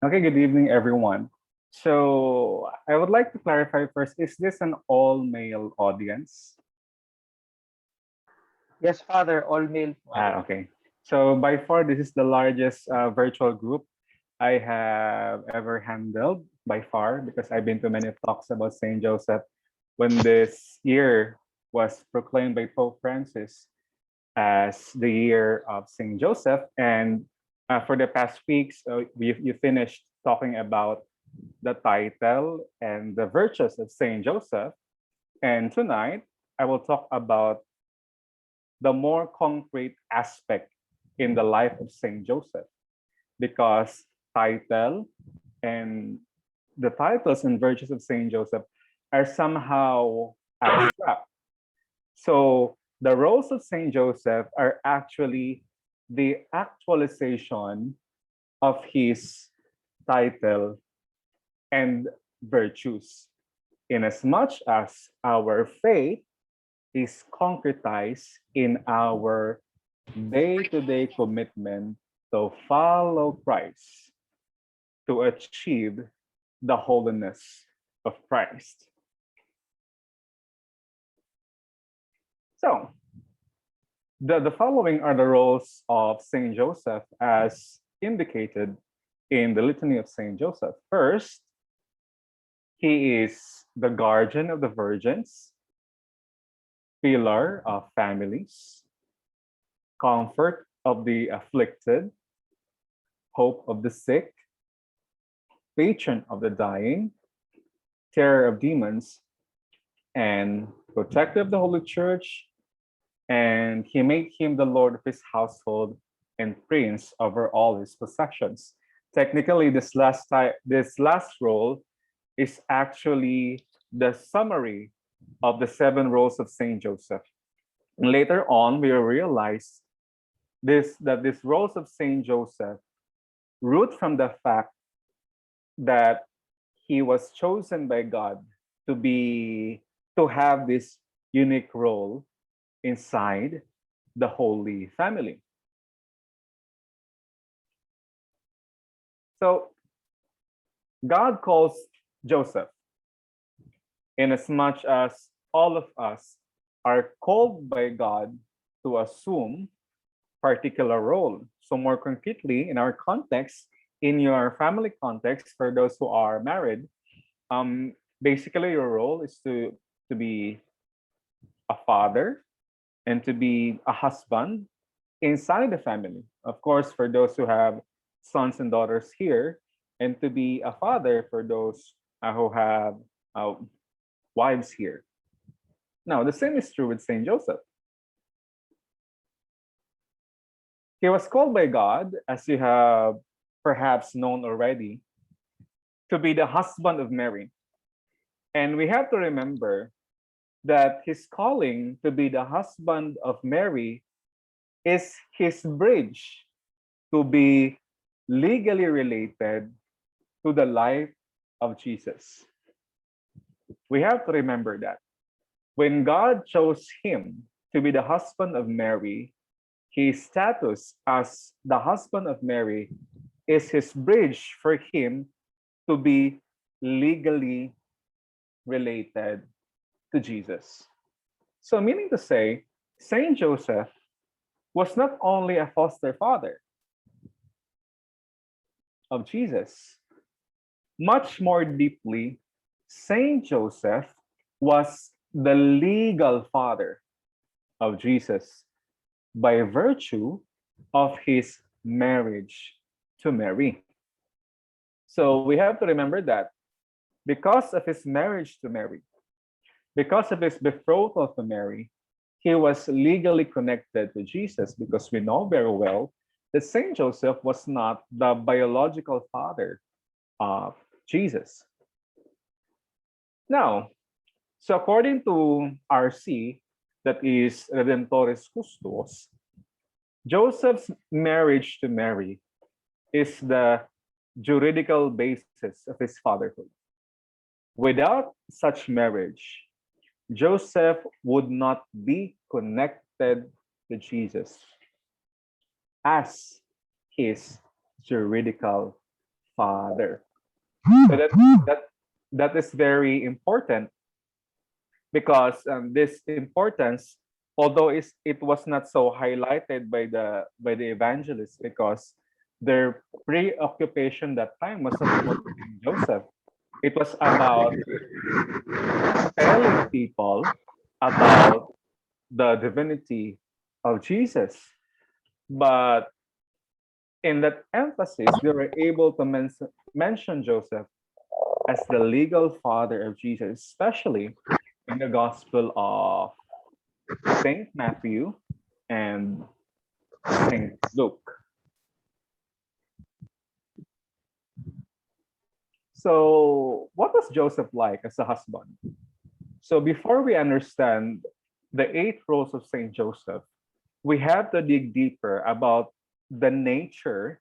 Okay, good evening, everyone. So I would like to clarify first, is this an all-male audience? Yes, Father, all male po. Okay. So by far, this is the largest virtual group I have ever handled by far because I've been to many talks about St. Joseph when this year was proclaimed by Pope Francis as the year of St. Joseph. And for the past weeks, you finished talking about the title and the virtues of Saint Joseph. And tonight, I will talk about the more concrete aspect in the life of Saint Joseph, because title and the titles and virtues of Saint Joseph are somehow abstract. So the roles of Saint Joseph are actually the actualization of his title and virtues, inasmuch as our faith is concretized in our day-to-day commitment to follow Christ, to achieve the holiness of Christ. So, the following are the roles of Saint Joseph as indicated in the Litany of Saint Joseph. First, he is the guardian of the virgins, pillar of families, comfort of the afflicted, hope of the sick, patron of the dying, terror of demons, and protector of the Holy Church. And he made him the Lord of his household and prince over all his possessions. Technically, this last role is actually the summary of the 7 roles of Saint Joseph. And later on, we will realize that these roles of Saint Joseph root from the fact that he was chosen by God to have this unique role inside the Holy Family. So God calls Joseph, inasmuch as all of us are called by God to assume particular role. So more concretely, in our context, in your family context, for those who are married, basically your role is to be a father and to be a husband inside the family. Of course, for those who have sons and daughters here, and to be a father for those who have uh, wives here. Now, the same is true with Saint Joseph. He was called by God, as you have perhaps known already, to be the husband of Mary. And we have to remember that his calling to be the husband of Mary is his bridge to be legally related to the life of Jesus. We have to remember that when God chose him to be the husband of Mary, his status as the husband of Mary is his bridge for him to be legally related to Jesus. So, meaning to say, Saint Joseph was not only a foster father of Jesus, much more deeply, Saint Joseph was the legal father of Jesus by virtue of his marriage to Mary. So we have to remember that because of his marriage to Mary, because of his betrothal to Mary, he was legally connected to Jesus, because we know very well that Saint Joseph was not the biological father of Jesus. Now, so according to RC, that is Redemptoris Custos, Joseph's marriage to Mary is the juridical basis of his fatherhood. Without such marriage, Joseph would not be connected to Jesus as his juridical Father. So that is very important because this importance, although it was not so highlighted by the evangelists, because their preoccupation that time was not about Saint Joseph. It was about telling people about the divinity of Jesus. But in that emphasis, they were able to mention Joseph as the legal father of Jesus, especially in the Gospel of Saint Matthew and Saint Luke. So, what was Joseph like as a husband? So, before we understand the 8 roles of Saint Joseph, we have to dig deeper about the nature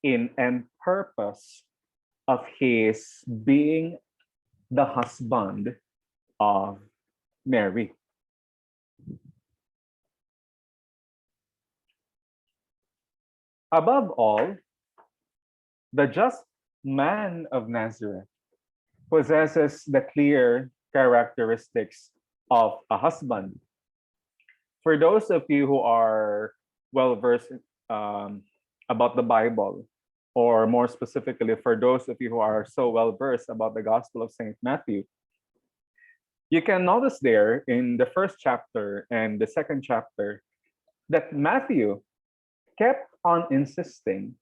in and purpose of his being the husband of Mary. Above all, the just man of Nazareth possesses the clear characteristics of a husband. For those of you who are well versed about the Bible, or more specifically, for those of you who are so well versed about the Gospel of Saint Matthew, you can notice there in the first chapter and the second chapter that Matthew kept on insisting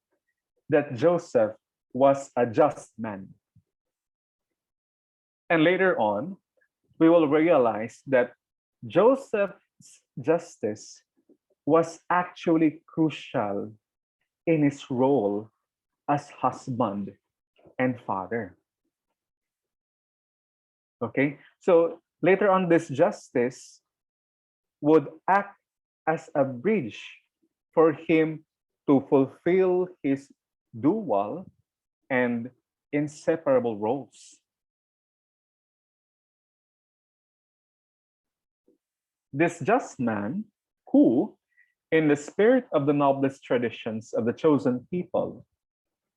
that Joseph was a just man. And later on, we will realize that Joseph's justice was actually crucial in his role as husband and father. Okay, so later on, this justice would act as a bridge for him to fulfill his dual and inseparable roles. This just man, who, in the spirit of the noblest traditions of the chosen people,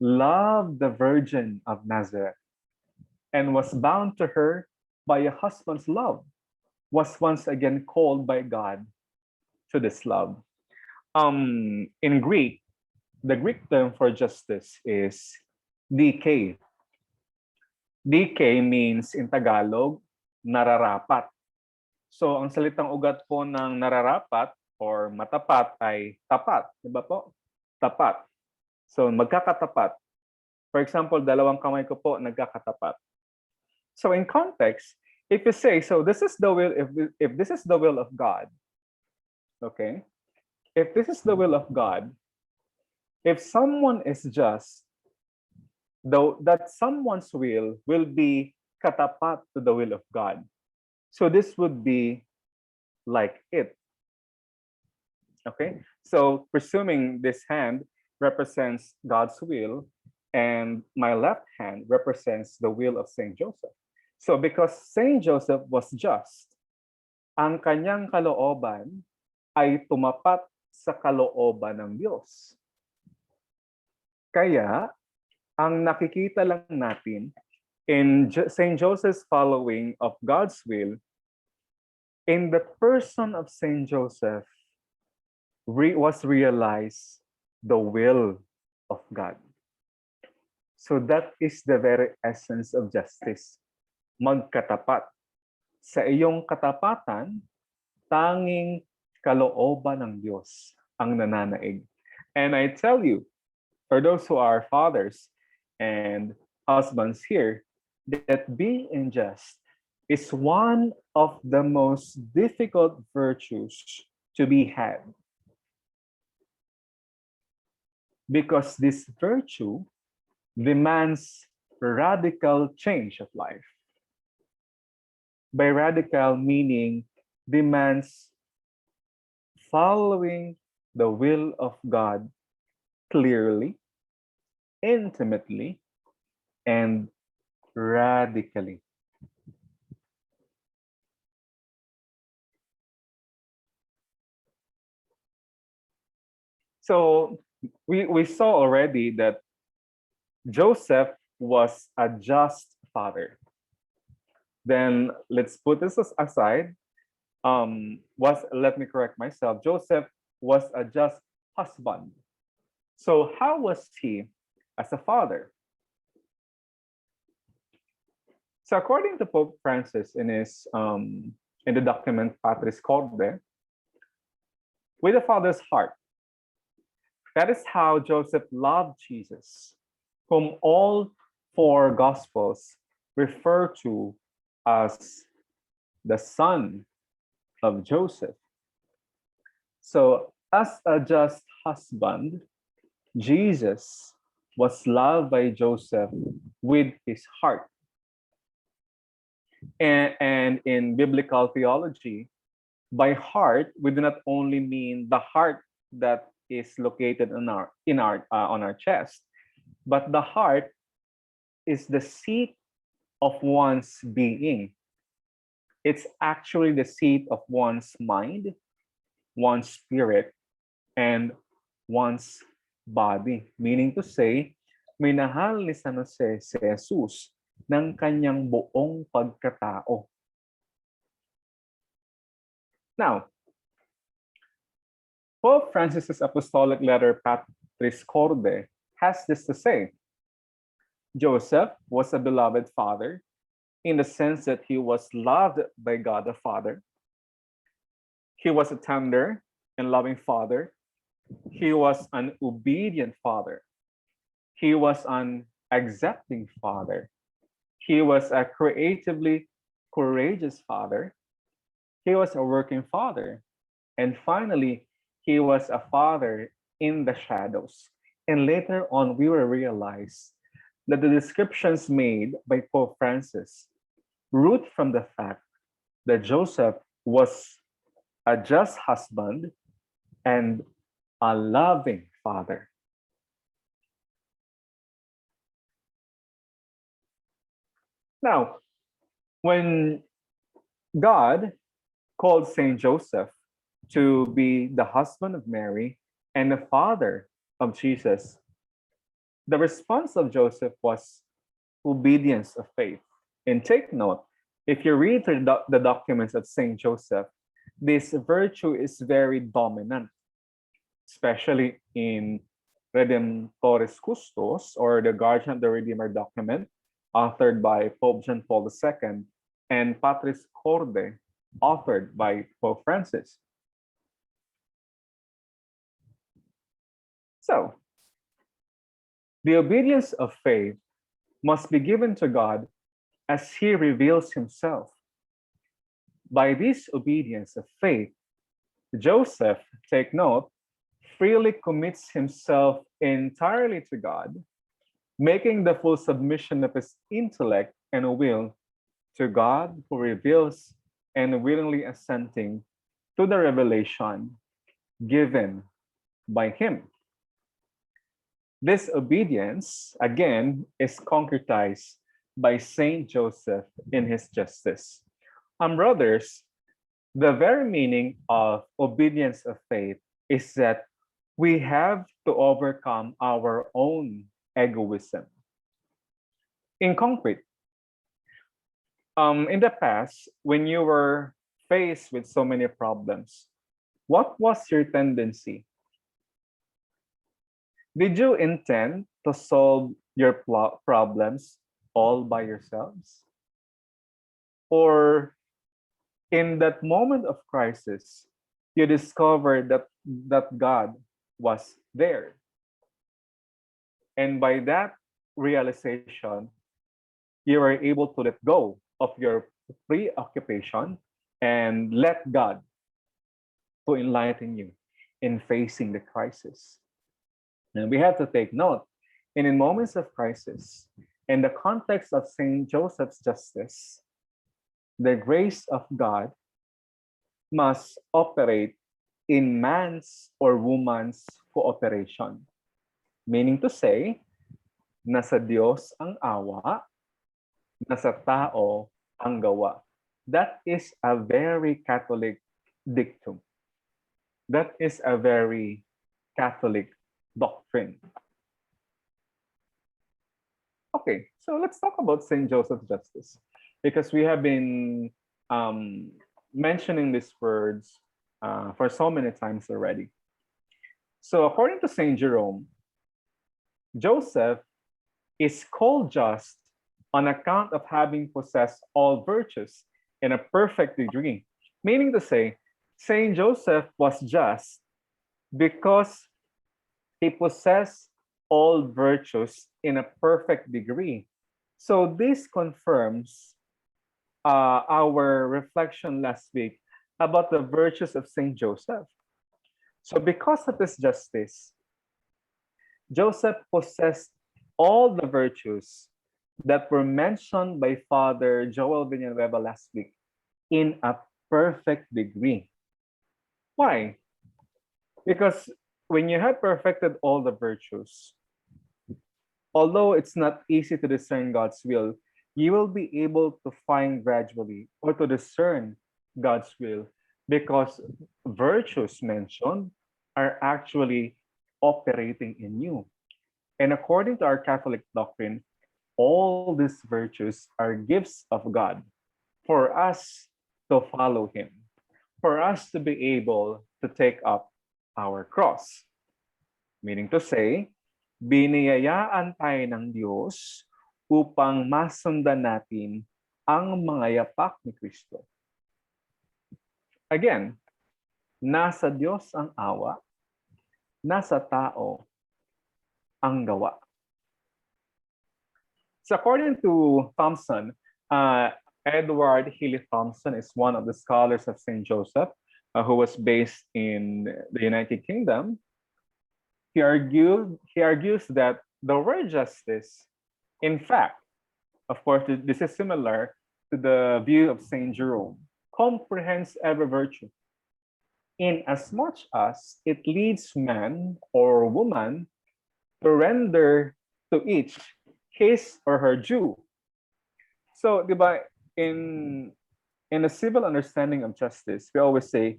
loved the Virgin of Nazareth and was bound to her by a husband's love, was once again called by God to this love. In Greek, the Greek term for justice is DK. DK means in Tagalog, nararapat. So ang salitang ugat po ng nararapat or matapat ay tapat. Di ba po? Tapat. So magkakatapat. For example, dalawang kamay ko po nagkakatapat. So in context, if you say, so this is the will, if this is the will of God, okay? If this is the will of God, if someone is just, though that someone's will be katapat to the will of God. So this would be like it. Okay? So presuming this hand represents God's will and my left hand represents the will of Saint Joseph. So because Saint Joseph was just, ang kanyang kalooban ay tumapat sa kalooban ng Diyos. Kaya, ang nakikita lang natin in Saint Joseph's following of God's will, in the person of Saint Joseph was realized the will of God. So that is the very essence of justice. Magkatapat. Sa iyong katapatan, tanging kalooban ng Diyos ang nananaig. And I tell you, for those who are fathers and husbands here, that being just is one of the most difficult virtues to be had. Because this virtue demands radical change of life. By radical meaning demands following the will of God clearly, intimately, and radically. So we saw already that Joseph was a just father. Then let's put this aside. Let me correct myself. Joseph was a just husband. So how was he as a father? So according to Pope Francis in his in the document Patris Corde, with a father's heart, that is how Joseph loved Jesus, whom all four Gospels refer to as the son of Joseph. So, as a just husband, Jesus was loved by Joseph with his heart. And in biblical theology, by heart, we do not only mean the heart that is located on our chest, but the heart is the seat of one's being. It's actually the seat of one's mind, one's spirit, and one's body. Meaning to say, minahal ni San Jose si Jesus ng kanyang buong pagkatao. Now, Pope Francis's apostolic letter Patris Corde has this to say. Joseph was a beloved father in the sense that he was loved by God the Father. He was a tender and loving father. He was an obedient father. He was an accepting father. He was a creatively courageous father. He was a working father. And finally, he was a father in the shadows. And later on, we will realize that the descriptions made by Pope Francis root from the fact that Joseph was a just husband and a loving father. Now, when God called Saint Joseph to be the husband of Mary and the father of Jesus, the response of Joseph was obedience of faith. And take note, if you read the documents of Saint Joseph, this virtue is very dominant, especially in Redemptoris Custos, or the Guardian of the Redeemer document, authored by Pope John Paul II, and Patris Corde, authored by Pope Francis. So, the obedience of faith must be given to God as he reveals himself. By this obedience of faith, Joseph, take note, freely commits himself entirely to God, making the full submission of his intellect and will to God who reveals and willingly assenting to the revelation given by him. This obedience, again, is concretized by Saint Joseph in his justice. Brothers, the very meaning of obedience of faith is that we have to overcome our own egoism. In concrete, in the past, when you were faced with so many problems, what was your tendency? Did you intend to solve your problems all by yourselves? Or in that moment of crisis, you discovered that God was there. And by that realization, you were able to let go of your preoccupation and let God to enlighten you in facing the crisis. And we have to take note, and in moments of crisis, in the context of Saint Joseph's justice, the grace of God must operate in man's or woman's cooperation. Meaning to say, nasa Diyos ang awa, nasa tao ang gawa. That is a very Catholic dictum. That is a very Catholic doctrine. Okay, so let's talk about Saint Joseph Justice, because we have been um, mentioning these words for so many times already. So according to Saint Jerome, Joseph is called just on account of having possessed all virtues in a perfect degree. Meaning to say, Saint Joseph was just because he possessed all virtues in a perfect degree. So this confirms our reflection last week about the virtues of Saint Joseph. So because of his justice, Joseph possessed all the virtues that were mentioned by Father Joel Villanueva last week in a perfect degree. Why? Because when you have perfected all the virtues, although it's not easy to discern God's will, you will be able to find gradually or to discern God's will, because virtues mentioned are actually operating in you. And according to our Catholic doctrine, all these virtues are gifts of God for us to follow Him, for us to be able to take up our cross. Meaning to say, biniyayaan tayo ng Diyos upang masundan natin ang mga yapak ni Kristo. Again, nasa Diyos ang awa, nasa tao ang gawa. So according to Thompson, Edward Healy Thompson is one of the scholars of St. Joseph, who was based in the United Kingdom. He argues that the word justice, in fact, of course, this is similar to the view of Saint Jerome, comprehends every virtue, in as much as it leads man or woman to render to each his or her due. So, di ba, in a civil understanding of justice, we always say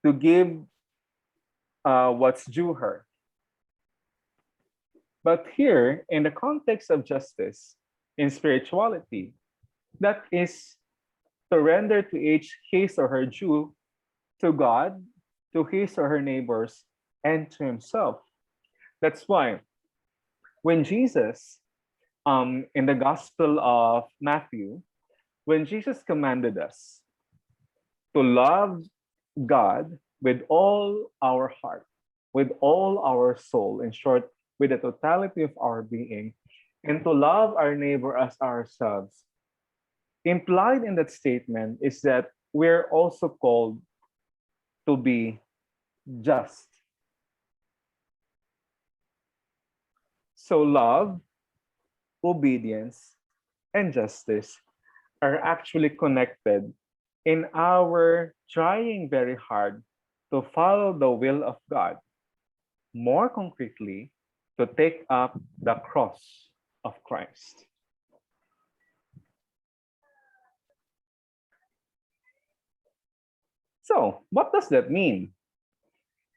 to give what's due her. But here, in the context of justice, in spirituality, that is to render to each his or her due to God, to his or her neighbors, and to himself. That's why when Jesus, in the Gospel of Matthew, when Jesus commanded us to love God with all our heart, with all our soul, in short, with the totality of our being, and to love our neighbor as ourselves, implied in that statement is that we're also called to be just. So love, obedience, and justice are actually connected in our trying very hard to follow the will of God. More concretely, to take up the cross of Christ. So, what does that mean?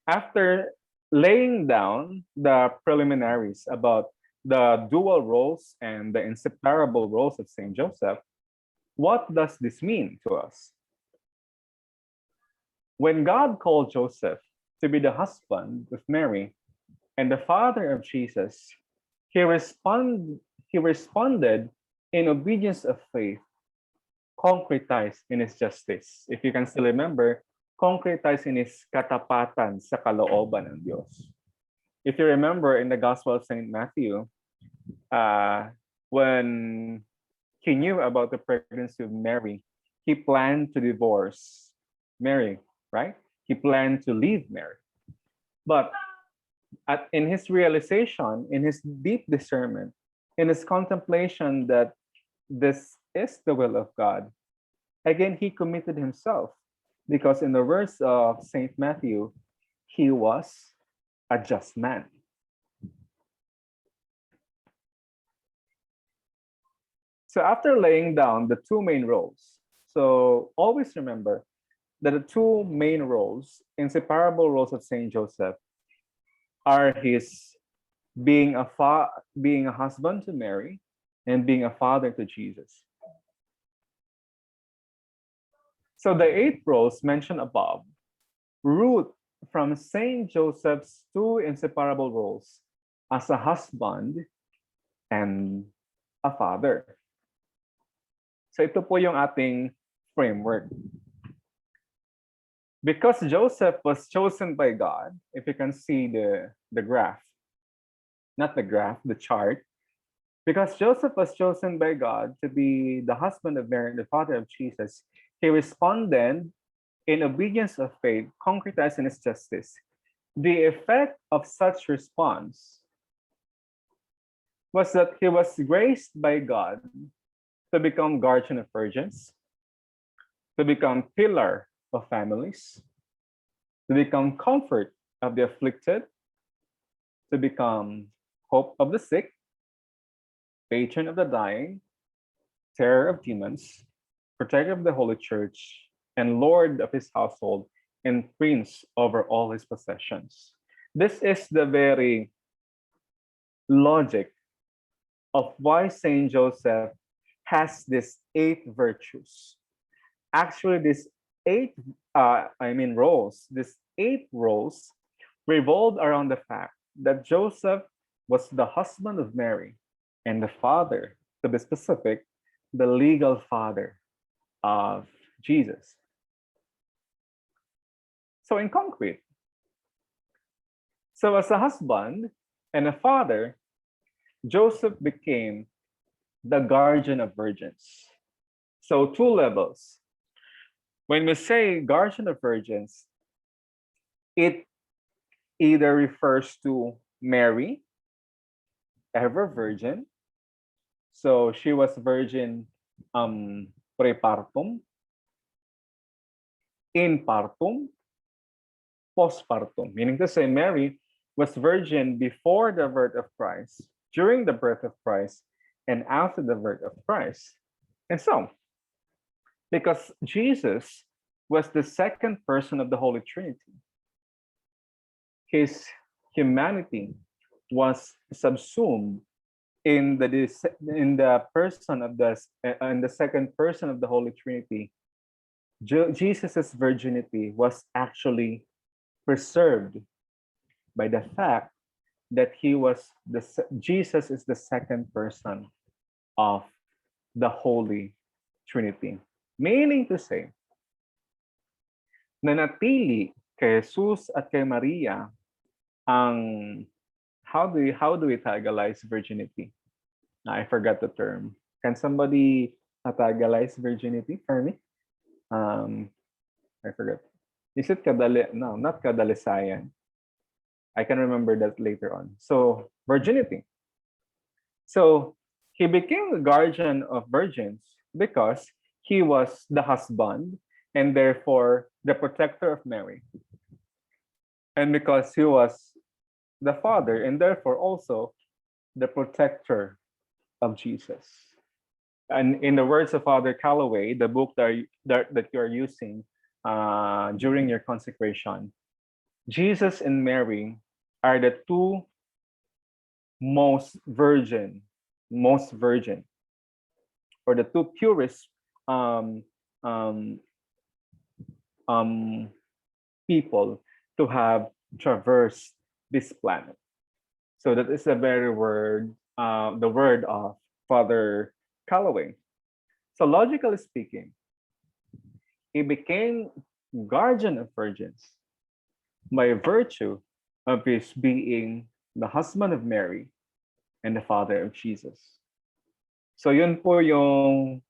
After laying down the preliminaries about the dual roles and the inseparable roles of Saint Joseph, what does this mean to us? When God called Joseph to be the husband of Mary and the father of Jesus, he responded in obedience of faith, concretized in his justice. If you can still remember, concretized in his katapatan sa kalooban ng Diyos. If you remember in the Gospel of St. Matthew, when he knew about the pregnancy of Mary, he planned to divorce Mary, right? He planned to leave Mary. But in his realization, in his deep discernment, in his contemplation that this is the will of God, again, he committed himself, because in the verse of St. Matthew, he was a just man. So after laying down the two main roles, so always remember that the two main roles, inseparable roles of Saint Joseph, are his being a husband to Mary and being a father to Jesus. So the 8 roles mentioned above root from Saint Joseph's 2 inseparable roles as a husband and a father. So ito po yung ating framework. Because Joseph was chosen by God, if you can see the graph, not the graph, the chart, because Joseph was chosen by God to be the husband of Mary and the father of Jesus, he responded in obedience of faith, concretized in his justice. The effect of such response was that he was graced by God to become guardian of virgins, to become pillar of families, to become comfort of the afflicted, to become hope of the sick, patron of the dying, terror of demons, protector of the Holy Church, and Lord of his household, and prince over all his possessions. This is the very logic of why Saint Joseph has these 8 virtues. Actually, these roles, these 8 roles revolved around the fact that Joseph was the husband of Mary and the father, to be specific, the legal father of Jesus. So in concrete, so as a husband and a father, Joseph became the guardian of virgins. So 2 levels. When we say guardian of virgins, it either refers to Mary, ever virgin. So she was virgin prepartum, in partum, postpartum. Meaning to say Mary was virgin before the birth of Christ, during the birth of Christ, and after the birth of Christ. And so, because Jesus was the second person of the Holy Trinity, his humanity was subsumed in the person of the second person of the Holy Trinity. Jesus's virginity was actually preserved by the fact that Jesus is the second person of the Holy Trinity. Meaning to say, nanatili kay Jesus at kay Maria ang how do we tagalize virginity? I forgot the term. Can somebody tagalize virginity for me? I forgot. Is it no, not kadalisayan. I can remember that later on. So virginity. So he became the guardian of virgins because he was the husband and therefore the protector of Mary. And because he was the father and therefore also the protector of Jesus. And in the words of Father Calloway, the book that you are using during your consecration, Jesus and Mary are the 2 most virgin, or the 2 purest people to have traversed this planet. So that is the very word, the word of Father Calloway. So logically speaking, he became guardian of virgins by virtue of his being the husband of Mary and the father of Jesus. So yun po yung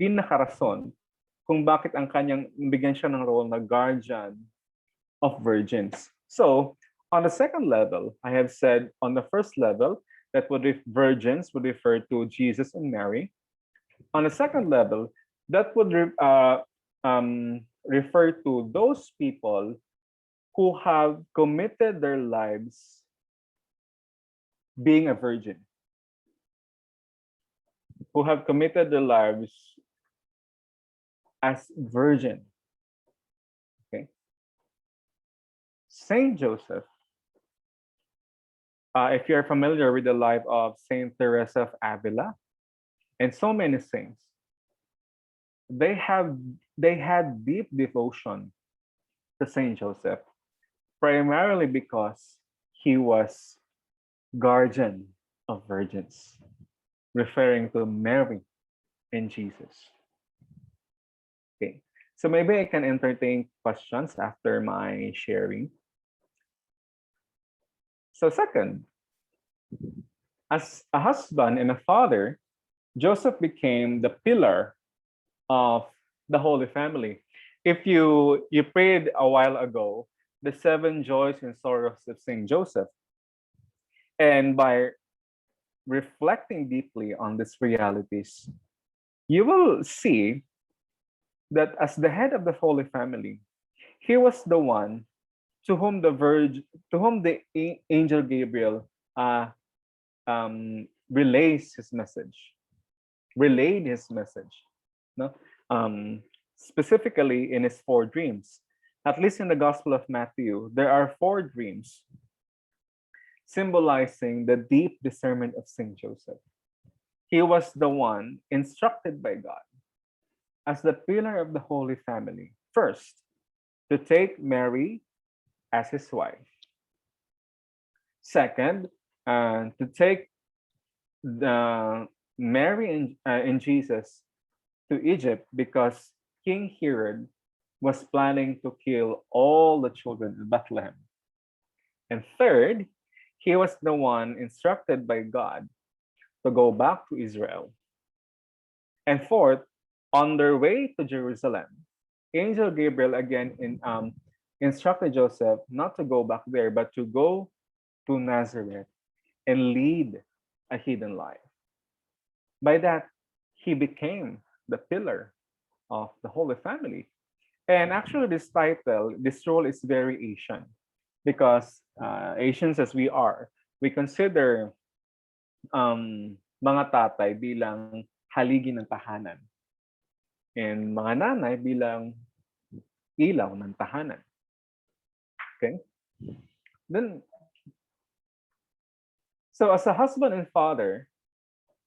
pinakarason kung bakit ang kanyang bigyan siya ng role na guardian of virgins. So on the second level, I have said on the first level that virgins would refer to Jesus and Mary. On the second level, that would refer to those people who have committed their lives being a virgin, who have committed their lives as virgin. Okay. Saint Joseph If you're familiar with the life of Saint Teresa of Avila and so many saints, they have they had deep devotion to Saint Joseph, primarily because he was guardian of virgins, referring to Mary and Jesus. Okay, so maybe I can entertain questions after my sharing. So, second, as a husband and a father, Joseph became the pillar of the Holy Family. If you prayed a while ago, the seven joys and sorrows of Saint Joseph, and by reflecting deeply on these realities, you will see that as the head of the Holy Family, he was the one to whom the angel Gabriel relays his message, relayed his message. No, specifically in his four dreams. At least in the Gospel of Matthew, there are four dreams symbolizing the deep discernment of Saint Joseph. He was the one instructed by God as the pillar of the Holy Family. First, to take Mary as his wife. Second, to take the Mary and Jesus to Egypt because King Herod was planning to kill all the children in Bethlehem. And third, he was the one instructed by God to go back to Israel. And fourth, on their way to Jerusalem, Angel Gabriel again instructed Joseph not to go back there, but to go to Nazareth and lead a hidden life. By that, he became the pillar of the Holy Family. And actually, this role is very Asian because Asians as we are, we consider mga tatay bilang haligi ng tahanan and mga nanay bilang ilaw ng tahanan. Okay? Then, so as a husband and father,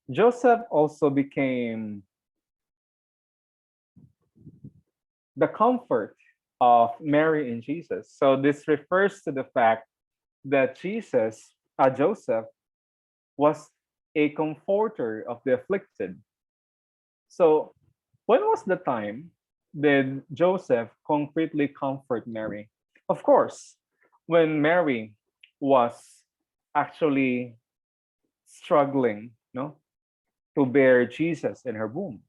Joseph also became the comfort of Mary and Jesus. So this refers to the fact that Joseph, was a comforter of the afflicted. So when was the time did Joseph concretely comfort Mary? Of course, when Mary was actually struggling, to bear Jesus in her womb.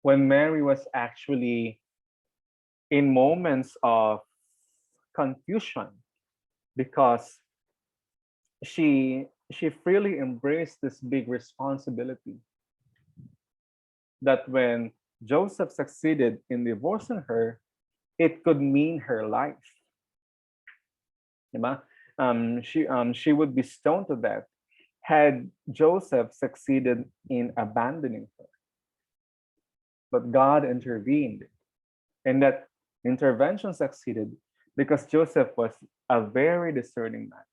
When Mary was actually in moments of confusion because she freely embraced this big responsibility that when Joseph succeeded in divorcing her, it could mean her life. Diba? She would be stoned to death had Joseph succeeded in abandoning her. But God intervened, and that intervention succeeded because Joseph was a very discerning man.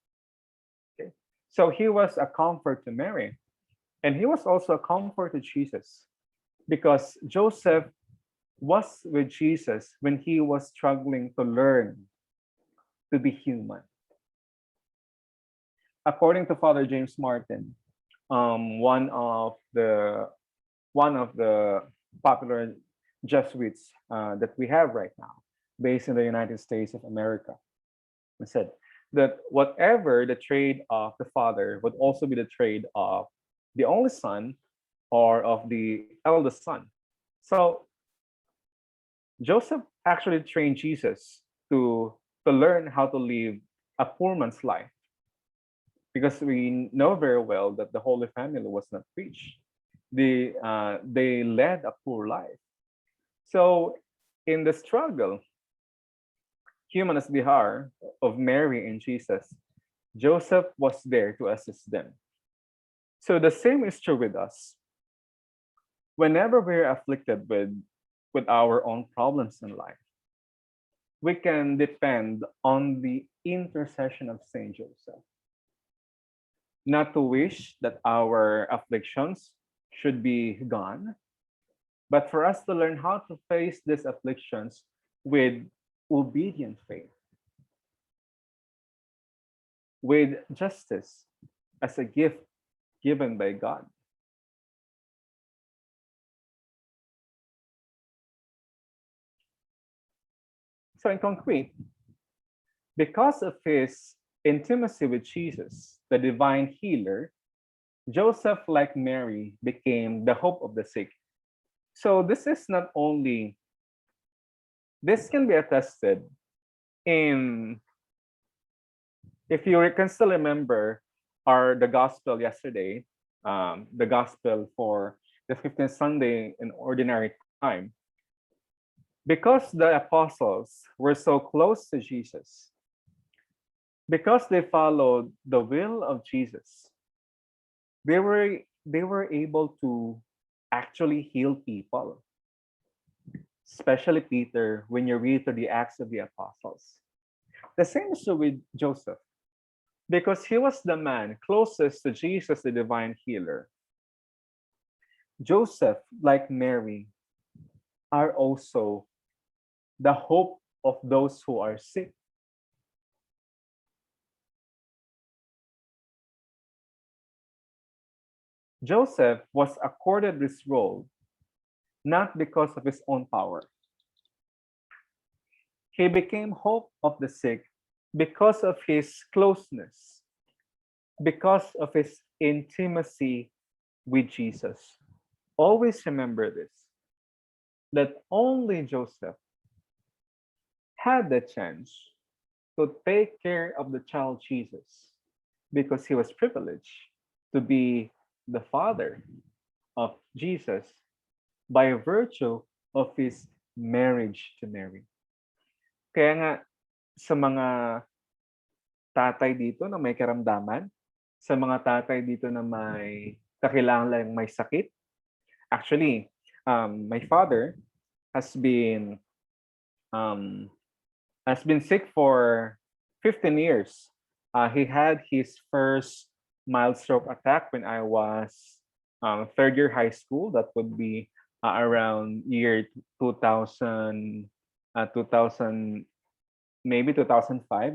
Okay? So he was a comfort to Mary, and he was also a comfort to Jesus because Joseph was with Jesus when he was struggling to learn to be human. According to Father James Martin, one of the popular Jesuits that we have right now, based in the United States of America, said that whatever the trade of the father would also be the trade of the only son or of the eldest son. So Joseph actually trained Jesus to learn how to live a poor man's life because we know very well that the Holy Family was not rich. They led a poor life. So in the struggle, human as they are, of Mary and Jesus, Joseph was there to assist them. So the same is true with us. Whenever we're afflicted with our own problems in life, we can depend on the intercession of Saint Joseph. not to wish that our afflictions should be gone, but for us to learn how to face these afflictions with obedient faith, with justice as a gift given by God. So, in concrete, because of his intimacy with Jesus, the divine healer, Joseph, like Mary, became the hope of the sick. So, this can be attested in, if you can still remember the gospel yesterday, the gospel for the 15th Sunday in ordinary time, because the apostles were so close to Jesus, because they followed the will of Jesus, they were able to actually heal people, especially Peter, when you read through the Acts of the Apostles. The same is true with Joseph, because he was the man closest to Jesus, the divine healer. Joseph, like Mary, are also the hope of those who are sick. Joseph was accorded this role not because of his own power. He became hope of the sick because of his closeness, because of his intimacy with Jesus. Always remember this, that only Joseph had the chance to take care of the child Jesus because he was privileged to be the father of Jesus by virtue of his marriage to Mary. Kaya nga, sa mga tatay dito na may karamdaman, sa mga tatay dito na may kakilangan may sakit, actually, my father has been um, sick for 15 years. He had his first mild stroke attack when I was third year high school. That would be around year 2000, 2000, maybe 2005,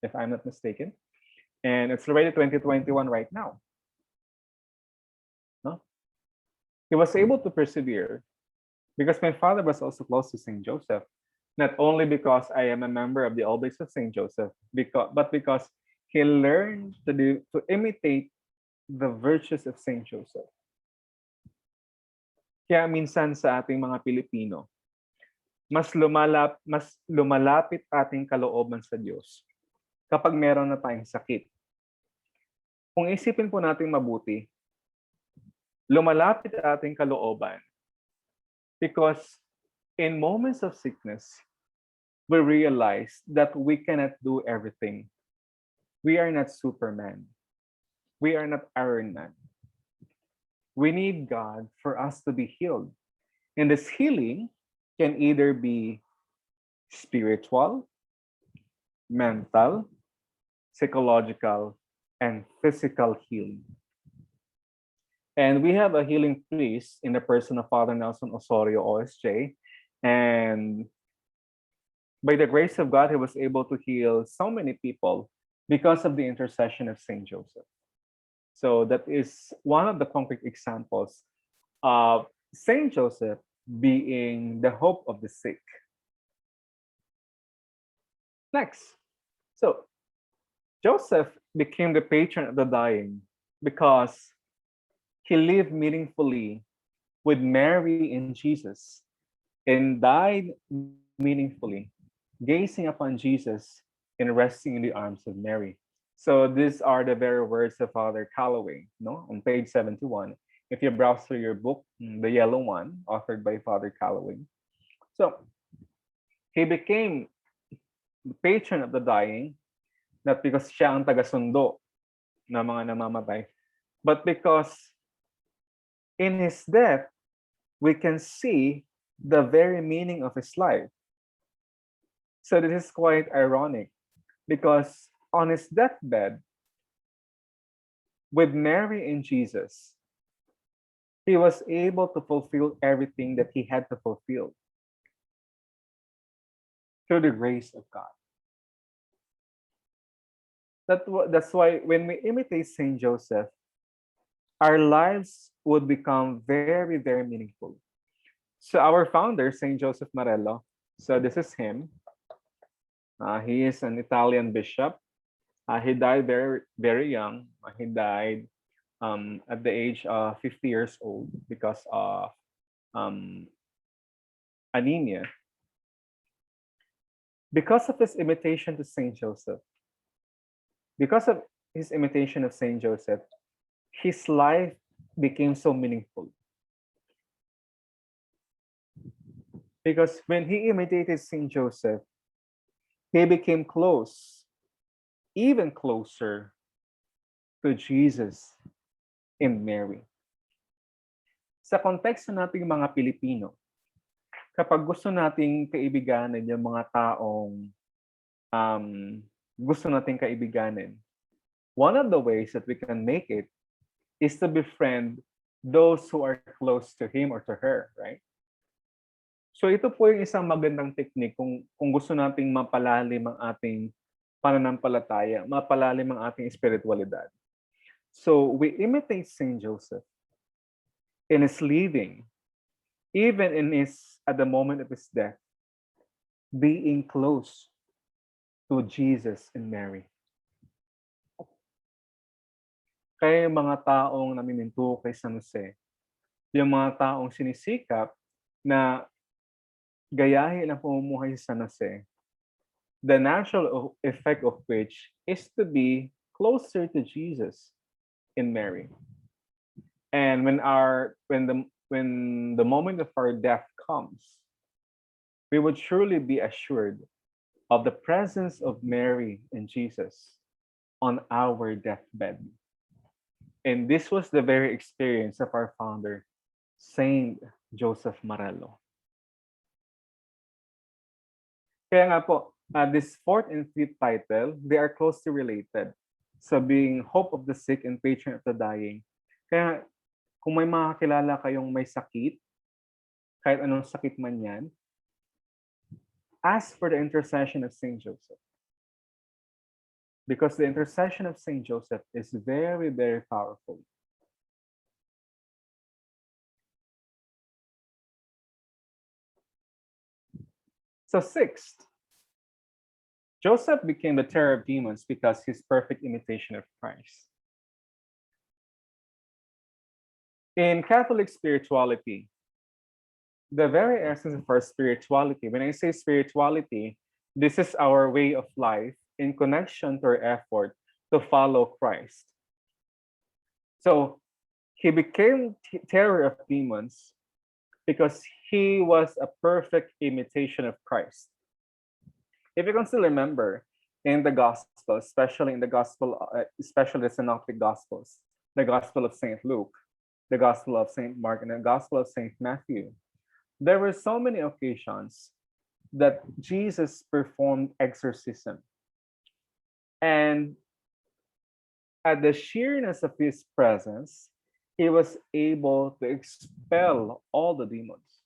if I'm not mistaken. And it's already 2021 right now. No? He was able to persevere because my father was also close to St. Joseph. Not only because I am a member of the Oblates of St. Joseph, but because he learned to imitate the virtues of St. Joseph. Kaya minsan sa ating mga Pilipino, mas lumalapit ating kalooban sa Diyos kapag meron na tayong sakit. Kung isipin po natin mabuti, lumalapit ating kalooban because in moments of sickness, we realize that we cannot do everything. We are not Superman. We are not Iron Man. We need God for us to be healed. And this healing can either be spiritual, mental, psychological, and physical healing. And we have a healing priest in the person of Father Nelson Osorio, OSJ. And by the grace of God, he was able to heal so many people because of the intercession of Saint Joseph. So that is one of the concrete examples of Saint Joseph being the hope of the sick. Next. So Joseph became the patron of the dying because he lived meaningfully with Mary and Jesus and died meaningfully, gazing upon Jesus and resting in the arms of Mary. So these are the very words of Father Calloway, no, on page 71. If you browse through your book, the yellow one, authored by Father Calloway. So he became the patron of the dying, not because siya ang taga-sundo na mga namamatay, but because in his death, we can see the very meaning of his life. So this is quite ironic because on his deathbed, with Mary and Jesus, he was able to fulfill everything that he had to fulfill through the grace of God. That's why when we imitate Saint Joseph, our lives would become very, very meaningful. So our founder, Saint Joseph Marello, so this is him. He is an Italian bishop. He died very, very young. He died at the age of 50 years old because of um, anemia. Because of his imitation to Saint Joseph, because of his imitation of Saint Joseph, his life became so meaningful. Because when he imitated Saint Joseph, he became close, even closer to Jesus and Mary. Sa konteksto nating mga Pilipino, kapag gusto nating kaibiganin yung mga taong um, gusto nating kaibiganin, one of the ways that we can make it is to befriend those who are close to him or to her, right? So ito po yung isang magandang technique kung gusto nating mapalalim ang ating pananampalataya, mapalalim ang ating espiritualidad. So we imitate Saint Joseph in his living, even at the moment of his death, being close to Jesus and Mary. Kaya yung mga taong namiminto kay San Jose, yung mga taong sinisikap na gayahin ang pamumuhay sa San Jose, the natural effect of which is to be closer to Jesus and Mary. And when the moment of our death comes, we would surely be assured of the presence of Mary and Jesus on our deathbed. And this was the very experience of our founder, Saint Joseph Marello. Kaya nga po, this fourth and fifth title, they are closely related. So being hope of the sick and patron of the dying. Kaya kung may mga kakilala kayong may sakit, kahit anong sakit man yan, ask for the intercession of Saint Joseph. Because the intercession of Saint Joseph is very, very powerful. So sixth, Joseph became the terror of demons because his perfect imitation of Christ. In Catholic spirituality, the very essence of our spirituality, when I say spirituality, this is our way of life in connection to our effort to follow Christ. So he became terror of demons because he was a perfect imitation of Christ. If you can still remember in the Gospel, especially in the Gospel, especially the Synoptic Gospels, the Gospel of St. Luke, the Gospel of St. Mark, and the Gospel of St. Matthew, there were so many occasions that Jesus performed exorcism. And at the sheerness of his presence, he was able to expel all the demons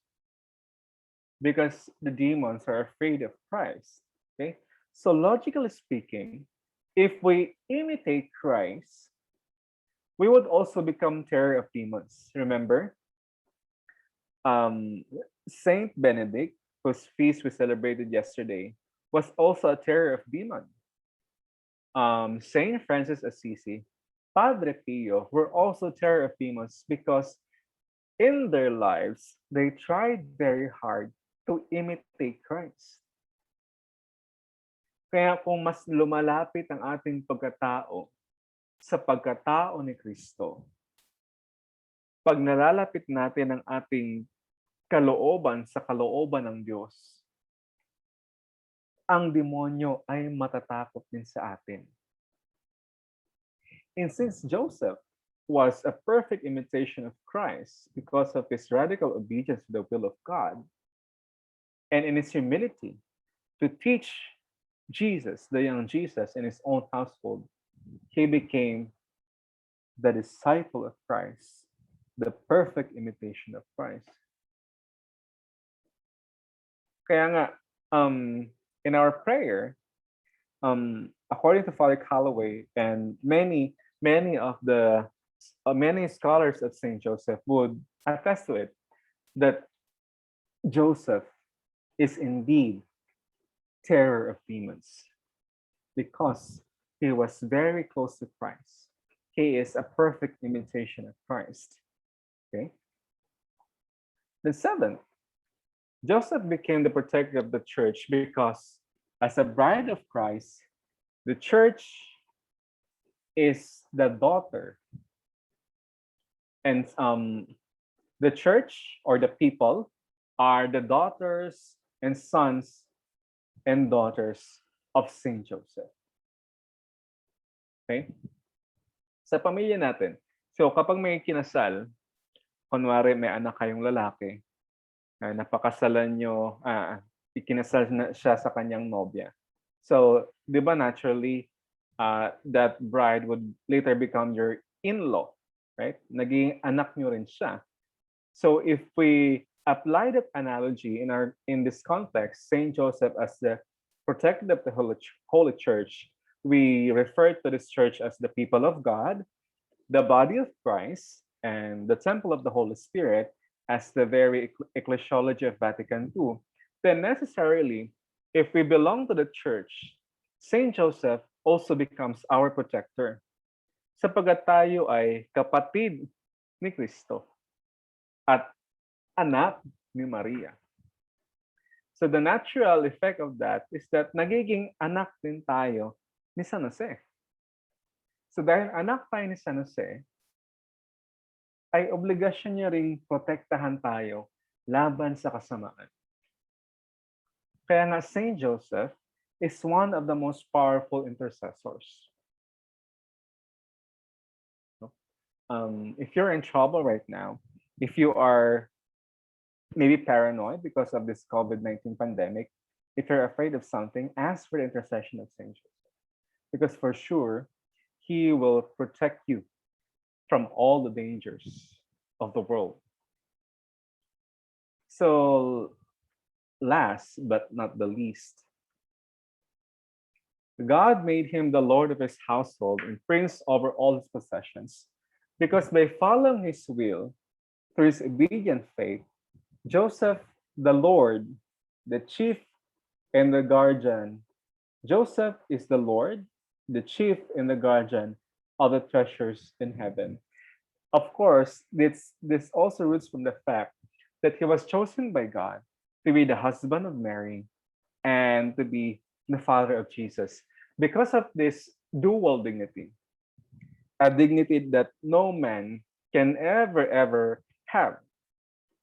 because the demons are afraid of Christ. Okay? So logically speaking, if we imitate Christ, we would also become terror of demons. Remember? Saint Benedict, whose feast we celebrated yesterday, was also a terror of demon. Saint Francis Assisi, Padre Pio were also terror of demons because in their lives, they tried very hard to imitate Christ. Kaya kung mas lumalapit ang ating pagkatao sa pagkatao ni Kristo, pag nalalapit natin ang ating kalooban sa kalooban ng Diyos, ang demonyo ay matatakot din sa atin. And since Joseph was a perfect imitation of Christ because of his radical obedience to the will of God, and in his humility to teach Jesus, the young Jesus, in his own household, he became the disciple of Christ, the perfect imitation of Christ. Kaya nga, in our prayer, according to Father Calloway and many of the many scholars of Saint Joseph would attest to it that Joseph is indeed terror of demons because he was very close to Christ. He is a perfect imitation of Christ. Okay. The seventh, Joseph became the protector of the church because, as a bride of Christ, the church is the daughter, and the church or the people are the daughters and sons and daughters of Saint Joseph. Okay? Sa pamilya natin, so kapag may kinasal, kunwari may anak kayong lalaki, napakasalan nyo, ikinasal na siya sa kanyang nobya. So, di ba naturally, that bride would later become your in-law, right? Naging anak nyo rin siya. So, if we apply that analogy in this context, Saint Joseph as the protector of the Holy Church, we refer to this church as the people of God, the body of Christ, and the temple of the Holy Spirit as the very ecclesiology of Vatican II, then necessarily, if we belong to the church, Saint Joseph also becomes our protector. Sapagkat tayo ay kapatid ni Kristo at anak ni Maria. So the natural effect of that is that nagiging anak din tayo ni San Jose. So dahil anak tayo ni San Jose, ay obligasyon niya ring protektahan tayo laban sa kasamaan. Kaya nga Saint Joseph is one of the most powerful intercessors. If you're in trouble right now, if you are maybe paranoid because of this COVID-19 pandemic, if you're afraid of something, ask for the intercession of Saint Joseph. Because for sure, he will protect you from all the dangers of the world. So, last but not the least, God made him the Lord of his household and prince over all his possessions, because by following his will, through his obedient faith, Joseph, the Lord, the chief and the guardian, Joseph is the Lord, the chief and the guardian of the treasures in heaven. Of course, this also roots from the fact that he was chosen by God to be the husband of Mary and to be the father of Jesus because of this dual dignity, a dignity that no man can ever have,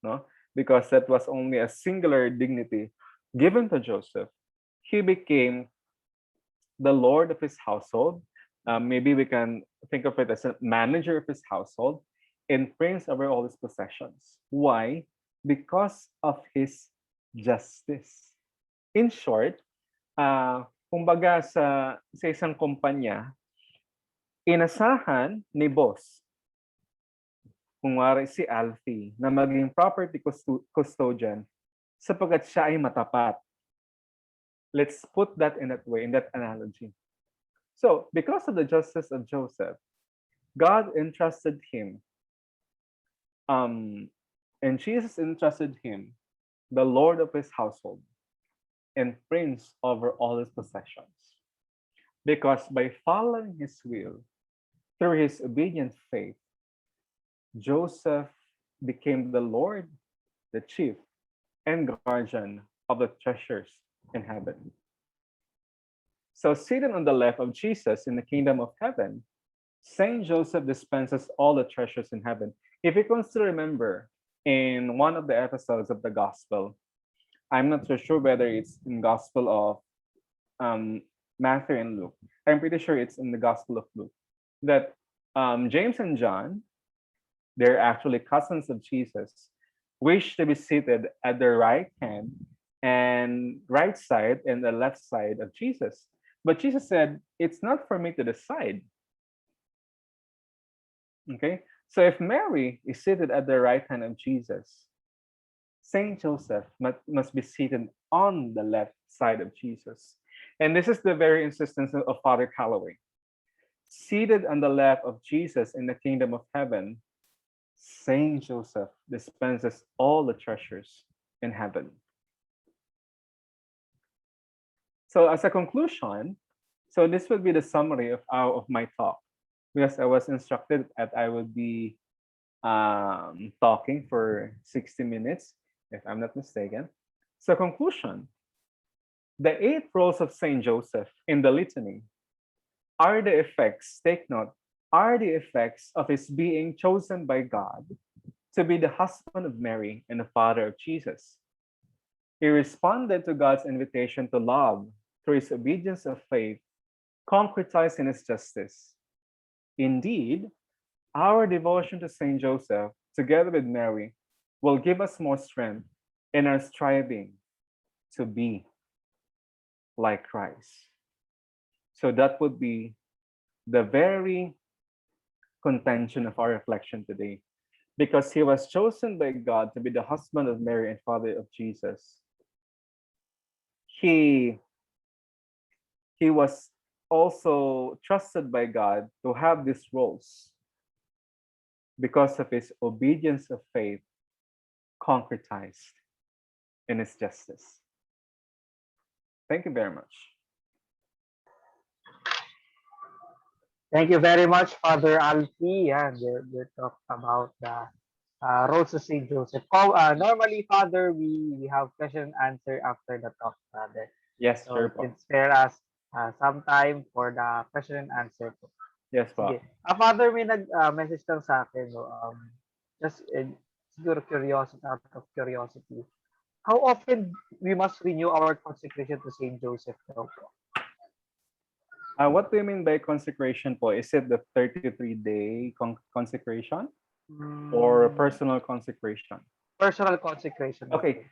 no? Because that was only a singular dignity given to Joseph. He became the Lord of his household. Maybe we can think of it as a manager of his household and prince over all his possessions. Why? Because of his justice. In short, kumbaga sa isang kumpanya, inasahan ni boss, kunwari si Alfie, na maging property custodian sapagkat siya ay matapat. Let's put that in that way, in that analogy. So, because of the justice of Joseph, God entrusted him, and Jesus entrusted him, the Lord of his household and prince over all his possessions. Because by following his will, through his obedient faith, Joseph became the Lord, the chief, and guardian of the treasures in heaven. So, seated on the left of Jesus in the kingdom of heaven, Saint Joseph dispenses all the treasures in heaven. If you can still remember, in one of the episodes of the Gospel, I'm not so sure whether it's in Gospel of Matthew and Luke. I'm pretty sure it's in the Gospel of Luke that James and John, they're actually cousins of Jesus, wish to be seated at the right hand and right side and the left side of Jesus. But Jesus said, it's not for me to decide. Okay? So if Mary is seated at the right hand of Jesus, Saint Joseph must be seated on the left side of Jesus. And this is the very insistence of Father Calloway. Seated on the left of Jesus in the kingdom of heaven, Saint Joseph dispenses all the treasures in heaven. So as a conclusion, so this would be the summary of my talk, because I was instructed that I would be talking for 60 minutes, if I'm not mistaken. So conclusion, the 8 roles of Saint Joseph in the litany are the effects, take note, are the effects of his being chosen by God to be the husband of Mary and the father of Jesus. He responded to God's invitation to love through his obedience of faith, concretized in his justice. Indeed, our devotion to Saint Joseph, together with Mary, will give us more strength in our striving to be like Christ. So that would be the very contention of our reflection today. Because he was chosen by God to be the husband of Mary and father of Jesus, he was also trusted by God to have these roles because of his obedience of faith concretized in his justice. Thank you very much. Thank you very much, Father Alfie. Yeah, you talked about the roles of Saint Joseph. Normally, Father, we have question and answer after the talk, Father. Yes, So sure you po. can spare us some time for the question and answer po. Yes Sige. po. Father, may nag-message lang sa akin. No? Just siguro curiosity, out of curiosity. How often we must renew our consecration to Saint Joseph? No? What do you mean by consecration po? Is it the 33-day consecration or Mm, personal consecration? personal consecration. Okay.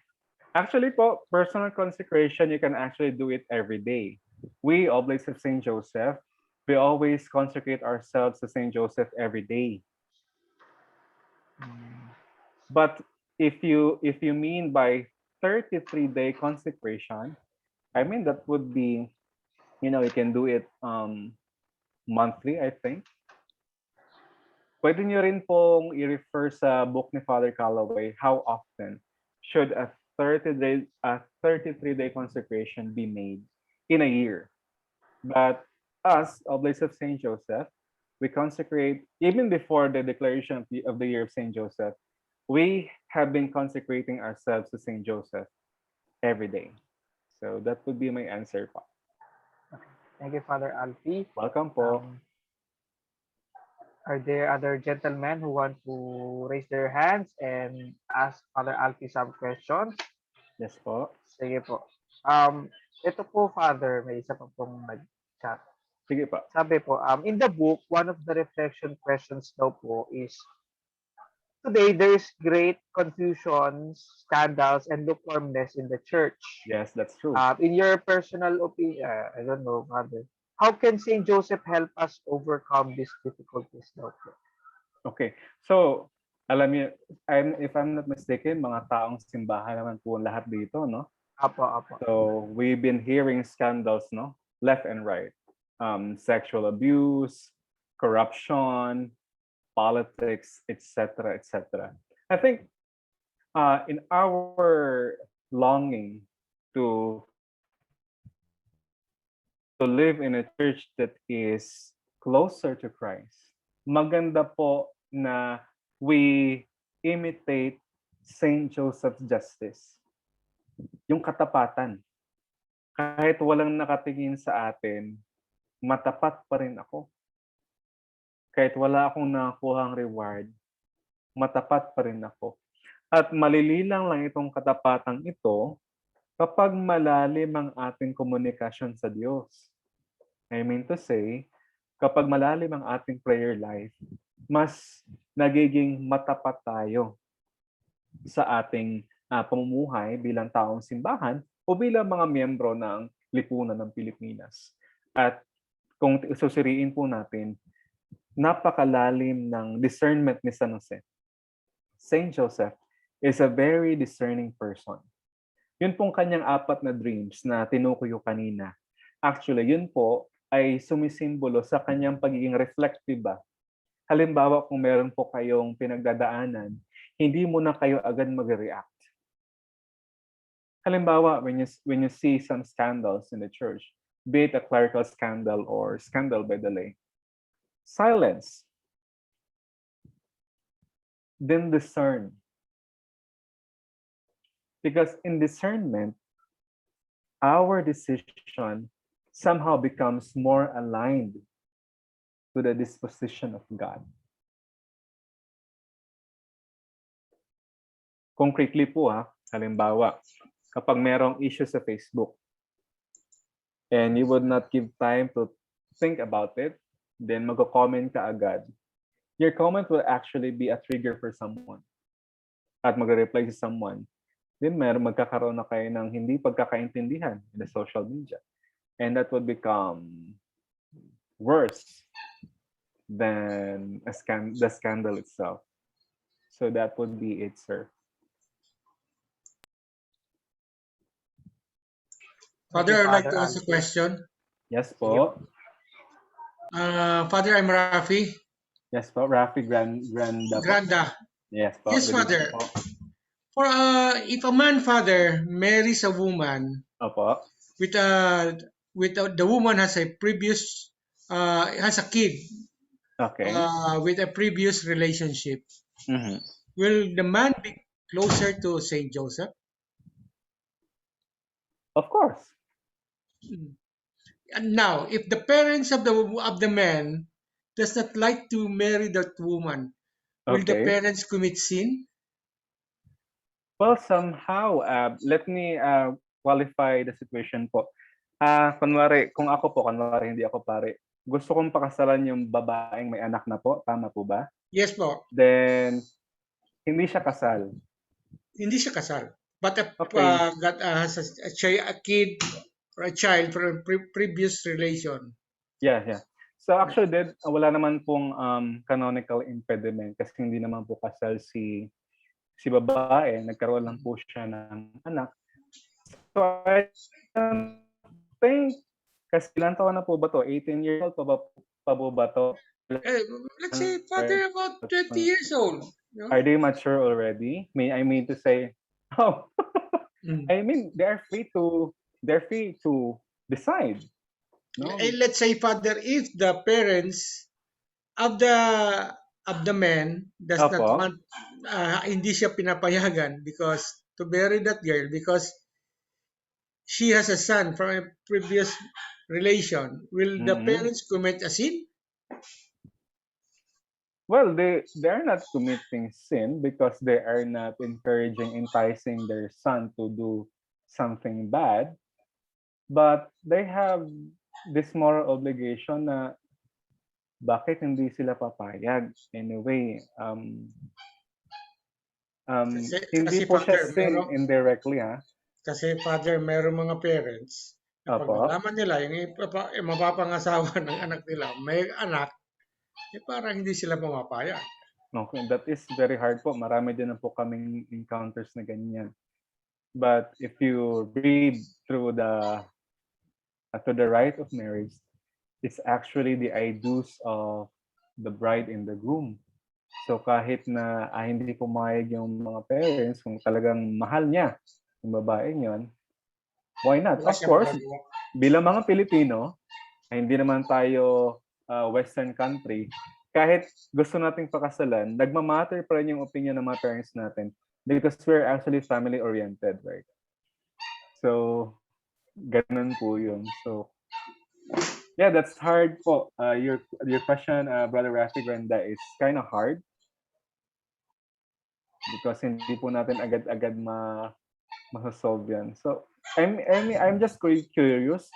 Actually po, personal consecration, you can actually do it every day. We, Oblates of St. Joseph, we always consecrate ourselves to St. Joseph every day. Mm, But if you mean by 33-day consecration, I mean that would be, you can do it monthly, I think. Pwede nyo rin pong i-refer sa book ni Father Calloway, How Often Should a 33-day consecration be made in a year? But us, Oblates of St. Joseph, we consecrate, even before the declaration of the year of St. Joseph, we have been consecrating ourselves to St. Joseph every day. So that would be my answer po. Thank you, Father Alfie. Welcome po. Are there other gentlemen who want to raise their hands and ask Father Alfie some questions? Yes po. Sige po. Um, ito po, Father, may isa pa pong nag-chat. Sige po. Sabi po, in the book, one of the reflection questions daw po is, today there is great confusion, scandals, and lukewarmness in the church. Yes, that's true. In your personal opinion, I don't know, Father, how can Saint Joseph help us overcome these difficulties daw po? Okay. So, alam niyo, if I'm not mistaken, mga taong simbahan naman po lahat dito, no? Apo, apo. So, we've been hearing scandals, no? Left and right. Sexual abuse, corruption, politics, etc., etc. I think in our longing to live in a church that is closer to Christ, maganda po na we imitate Saint Joseph's justice. Yung katapatan. Kahit walang nakatingin sa atin, matapat pa rin ako. Kahit wala akong nakakuhang reward, matapat pa rin ako. At malililang lang itong katapatang ito kapag malalim ang ating komunikasyon sa Diyos. I mean to say, kapag malalim ang ating prayer life, mas nagiging matapat tayo sa ating pamumuhay bilang taong simbahan o bilang mga miyembro ng lipunan ng Pilipinas. At kung susuriin po natin, napakalalim ng discernment ni San Jose. Saint Joseph is a very discerning person. Yun pong kanyang 4 na dreams na tinukuyo kanina. Actually, yun po ay sumisimbolo sa kanyang pagiging reflective ba. Halimbawa, kung meron po kayong pinagdadaanan, hindi muna kayo agad mag-react. Halimbawa, when you see some scandals in the church, be it a clerical scandal or scandal by the lay, silence, then discern. Because in discernment, our decision somehow becomes more aligned to the disposition of God. Concretely po halimbawa, kapag merong issue sa Facebook and you would not give time to think about it, then mag-comment ka agad. Your comment will actually be a trigger for someone. At mag-reply si someone. Then magkakaroon na kayo ng hindi pagkakaintindihan in the social media. And that would become worse than the scandal itself. So that would be it, sir. Father, I'd like to ask a question. Yes po. Father, I'm Rafi. Yes po, Rafi Granda. Granda. Yes po. Yes, Father. For if a man, Father, marries a woman, Opo. with the woman has a previous has a kid, Okay. with a previous relationship, will the man be closer to Saint Joseph? Of course. And now, if the parents of the man does not like to marry that woman, will the Okay. parents commit sin? Well, somehow, let me qualify the situation po. Kunwari, kung ako po, kunwari hindi ako pare, gusto kong pakasalan yung babaeng may anak na po. Tama po ba? Yes po. Then, hindi siya kasal. Hindi siya kasal. But Okay. has a kid or a child from previous relation. Yeah. So actually, wala naman pong canonical impediment kasi hindi naman po kasal si babae, nagkaroon lang po siya ng anak. So I think, kasi ilang taon na po ba to? 18 years old pa po ba to? Let's say, Father, about 20 years old. You know? Are they mature already? I mean to say, I mean, they're free to decide. No? Let's say, Father, if the parents of the man does not Opo. want, hindi siya pinapayagan because to marry that girl because she has a son from a previous relation, will the parents commit a sin? Well, they are not committing sin because they are not enticing their son to do something bad. But they have this moral obligation na bakit hindi sila papayag? Anyway, hindi po siya sin indirectly, Kasi, Father, meron mga parents, pag malaman nila, yung mapapangasawa ng anak nila, may anak, parang hindi sila pumapayag. Okay, that is very hard po. Marami din na po kaming encounters na ganyan. But if you read through the rite of marriage, it's actually the I do's of the bride and the groom. So kahit na hindi pumayag yung mga parents, kung talagang mahal niya yung babaeng yon, why not? Of course, bilang mga Pilipino, hindi naman tayo Western country, kahit gusto nating pakasalan, nagmamatter pa rin yung opinion ng mga parents natin because we're actually family-oriented, right? So, ganun po yun. So, yeah, that's hard po. Your question, Brother Rafi Granda, is kind of hard because hindi po natin agad-agad masasolve yan. So, I'm just curious.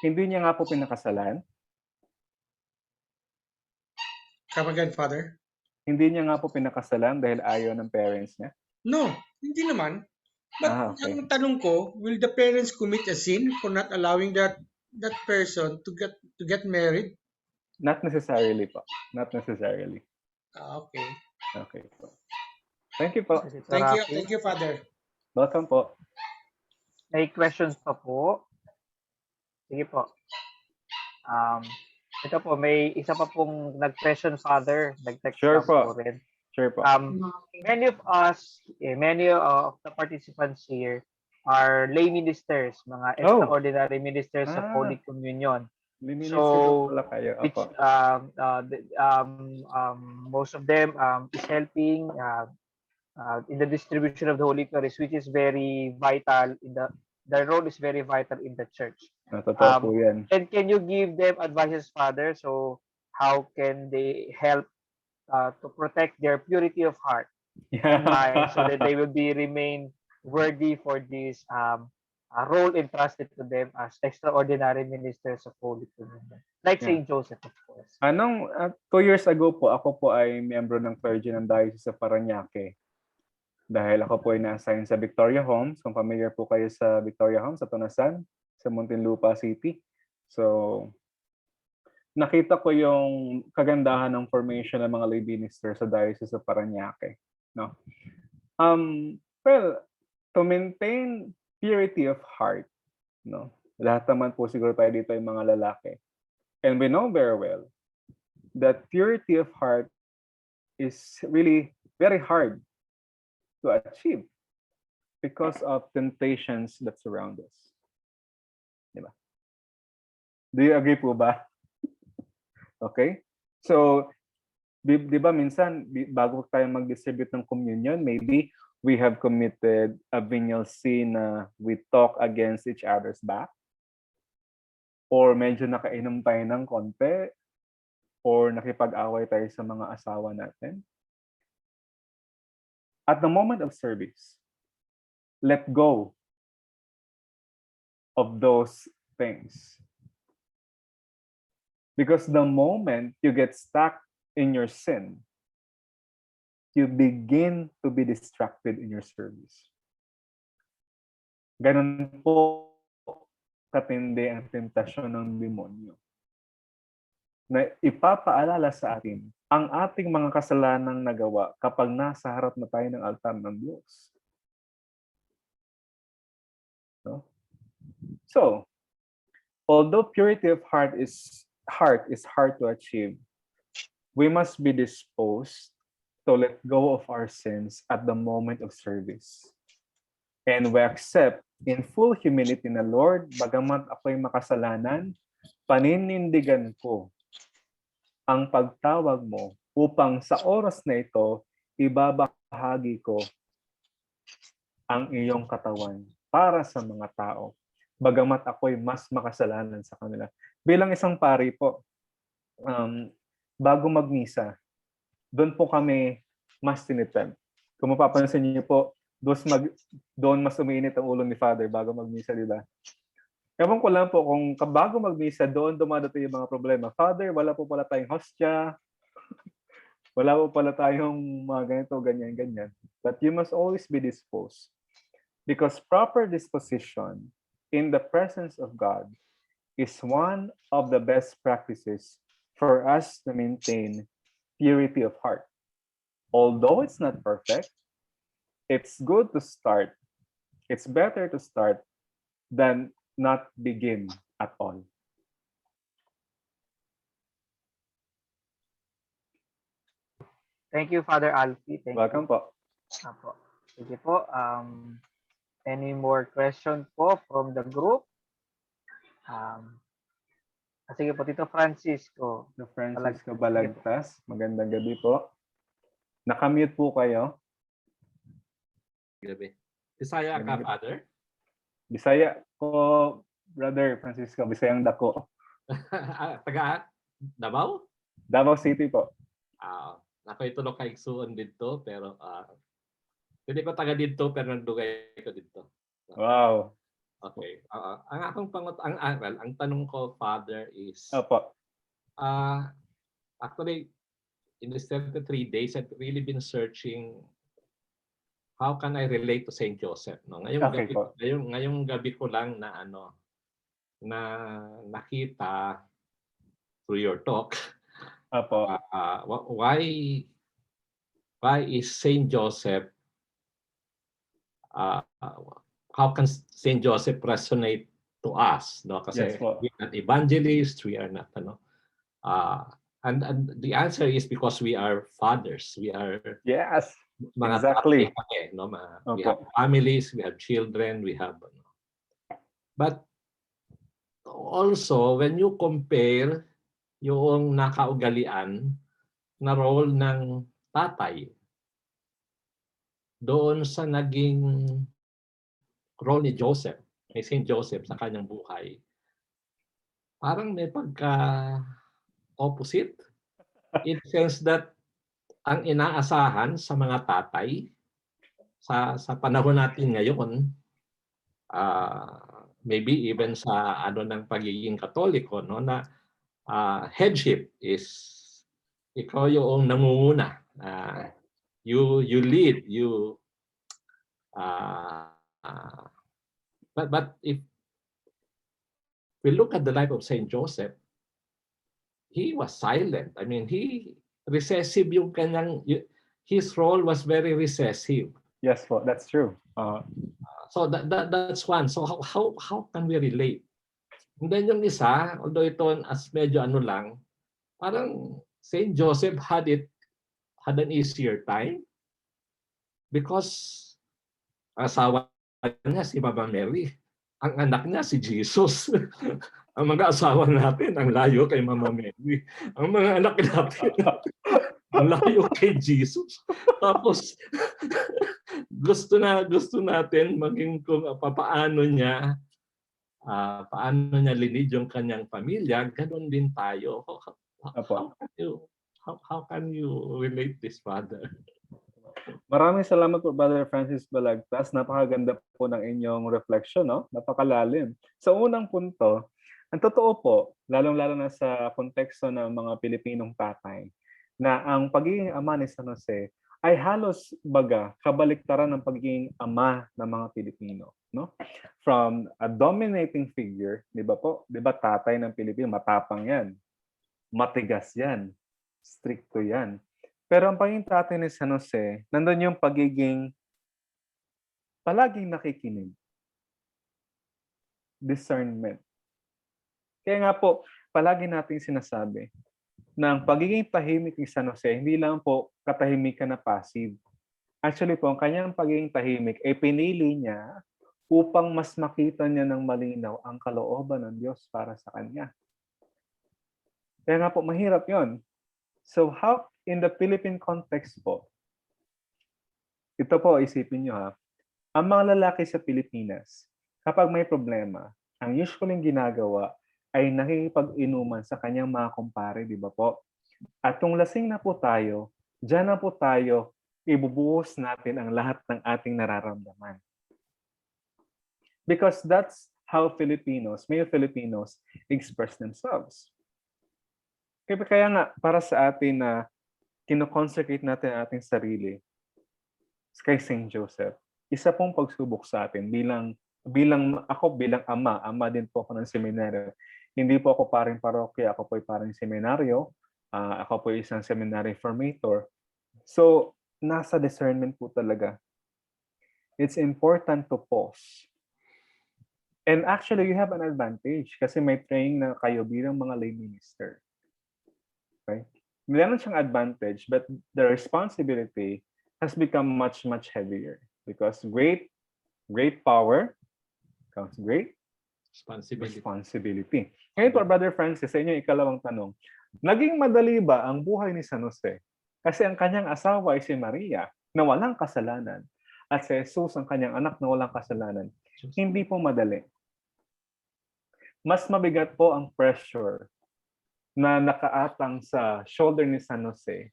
Hindi niya nga po pinakasalan. Come again, Father? Hindi niya nga po pinakasalan dahil ayaw ng parents niya? No, hindi naman. But okay. ang tanong ko, will the parents commit a sin for not allowing that person to get married? Not necessarily po. Not necessarily. Okay. Okay po. Thank you po. Sige, Sir Thank you. Rafi. Thank you, Father. Welcome po. May questions pa po? Sige po. Ito po, may isa pa pong nag-question, Father. Nag-text Sure lang po po. rin. Sure po. Many of the participants here are lay ministers, mga Oh. extraordinary ministers of Ah. Holy Communion. Minister po pala kayo. Which Opo. most of them is helping in the distribution of the Holy Eucharist, which is very vital in the role is very vital in the church. Totoo po yan. And can you give them advices, Father? So how can they help to protect their purity of heart and mind so that they will remain worthy for this role entrusted to them as extraordinary ministers of Holy Communion, like Yeah. Saint Joseph, of course. 2 years ago po, ako po ay miyembro ng clergy ng Diocese sa Parañaque. Dahil ako po ay na-assign sa Victoria Homes. Kung familiar po kayo sa Victoria Homes, sa Tonasan, sa Muntinlupa City. So, nakita ko yung kagandahan ng formation ng mga lay ministers sa Diocese sa Parañaque. No? Well, to maintain purity of heart, no? Lahat naman po siguro tayo dito ay mga lalaki. And we know very well that purity of heart is really very hard to achieve because of temptations that surround us. Diba? Do you agree po ba? Okay? So, di ba minsan, bago tayo mag-distribute ng communion, maybe we have committed a venial sin na we talk against each other's back, or medyo nakainom tayo ng konti, or nakipag-away tayo sa mga asawa natin. At the moment of service, let go of those things. Because the moment you get stuck in your sin, you begin to be distracted in your service. Ganun po katindi ang tentasyon ng demonyo. Na ipapaalala sa atin ang ating mga kasalanang nagawa kapag nasa harap na tayo ng altar ng Diyos. No? So, although purity of heart is hard to achieve, we must be disposed to let go of our sins at the moment of service. And we accept in full humility na, Lord, bagamat ako'y makasalanan, paninindigan ko ang pagtawag mo upang sa oras na ito, ibabahagi ko ang iyong katawan para sa mga tao, bagamat ako'y mas makasalanan sa kanila. Bilang isang pari po, bago magmisa, doon po kami mas tinitend. Kung mapapansin niyo po, doon mas umiinit ang ulo ni Father bago magmisa, di ba? Ewan ko lang po kung bago magmisa, doon dumadating yung mga problema. Father, wala po pala tayong hostya. Wala po pala tayong mga ganito, ganyan. But you must always be disposed. Because proper disposition in the presence of God is one of the best practices for us to maintain purity of heart. Although it's not perfect, it's good to start. It's better to start than not begin at all. Thank you, Father Alfie. Welcome po. Apo. Sige po. Any more question po from the group? Sige po, Tito Francisco. Francisco Balagtas, magandang gabi po. Nakamute po kayo. Gabi. Bisaya ka, Father? Bisaya ko, Brother Francisco. Bisayang dako. Taga Davao? Davao City po. Ako ito kaigsuon dito, pero hindi ko taga dito, pero nandugay ko dito. Wow. Okay. Ang akong ang tanong ko, Father, is Opo. actually, in these 33 days, I've really been searching how can I relate to Saint Joseph. No? Ngayong gabi ko lang na na nakita through your talk, Opo. why is Saint Joseph, uh, how can Saint Joseph resonate to us? No, kasi Yes po. we are not evangelists, we are not, and the answer is because we are fathers, we are Yes. mga Exactly. tatay kami, no? We Opo. have families, we have children, we have, but also when you compare yung nakaugalian na role ng tatay doon sa naging role ni Joseph, ni Saint Joseph sa kanyang buhay, parang may pagka-opposite in the sense that ang inaasahan sa mga tatay sa panahon natin ngayon, maybe even sa ano ng pagiging Katoliko, no, na headship is ikaw yung nangunguna. You lead, you but if we look at the life of Saint Joseph, he was silent. I mean, recessive yung kanyang, his role was very recessive. Yes po, that's true. So that's one. So how can we relate? And then yung isa, although ito as medyo ano lang, parang Saint Joseph had an easier time because asawa niya si Mama Mary, ang anak niya si Jesus. Ang mga asawa natin ang layo kay Mama Mary. Ang mga anak natin ang layo kay Jesus. Tapos gusto natin maging kung paano niya linid yung kanyang pamilya, ganun din tayo. How can you relate this, Father? Maraming salamat po, Brother Francis Balagtas. Napakaganda po ng inyong reflection, no? Napakalalim. Sa unang punto, ang totoo po, lalong-lalo na sa konteksto ng mga Pilipinong tatay, na ang pagiging ama ni San Jose ay halos kabaliktaran ng pagiging ama ng mga Pilipino, no? From a dominating figure, 'di ba po? 'Di ba tatay ng Pilipino, matapang 'yan. Matigas 'yan. Stricto 'yan. Pero ang pagiging tatay ni San Jose, nandun yung pagiging palaging nakikinig. Discernment. Kaya nga po, palagi nating sinasabi na ang pagiging tahimik ni San Jose, hindi lang po katahimikan na passive. Actually po, ang kanyang pagiging tahimik ay pinili niya upang mas makita niya ng malinaw ang kalooban ng Diyos para sa kanya. Kaya nga po, mahirap yon. So how, in the Philippine context po, ito po, isipin nyo ha, ang mga lalaki sa Pilipinas, kapag may problema, ang usually ginagawa ay nakikipag-inuman sa kanyang mga kumpare, di ba po? At kung lasing na po tayo, dyan na po tayo, ibubuhos natin ang lahat ng ating nararamdaman. Because that's how male Filipinos express themselves. Kaya nga, para sa atin na kinoconsecrate natin ang ating sarili kay Saint Joseph, isa pong pagsubok sa atin bilang ama din po ako ng seminaryo. Hindi po ako paring parokya, ako po ay paring seminaryo, ako po ay isang seminary formator. So, nasa discernment po talaga. It's important to pause. And actually, you have an advantage kasi may training na kayo bilang mga lay minister. Okay? Meron siyang advantage, but the responsibility has become much, much heavier because great power comes great responsibility. Ngayon po, Brother Francis, sa inyo ikalawang tanong, naging madali ba ang buhay ni San Jose? Kasi ang kanyang asawa ay si Maria na walang kasalanan at si Jesus ang kanyang anak na walang kasalanan. Hindi po madali. Mas mabigat po ang pressure na nakaatang sa shoulder ni San Jose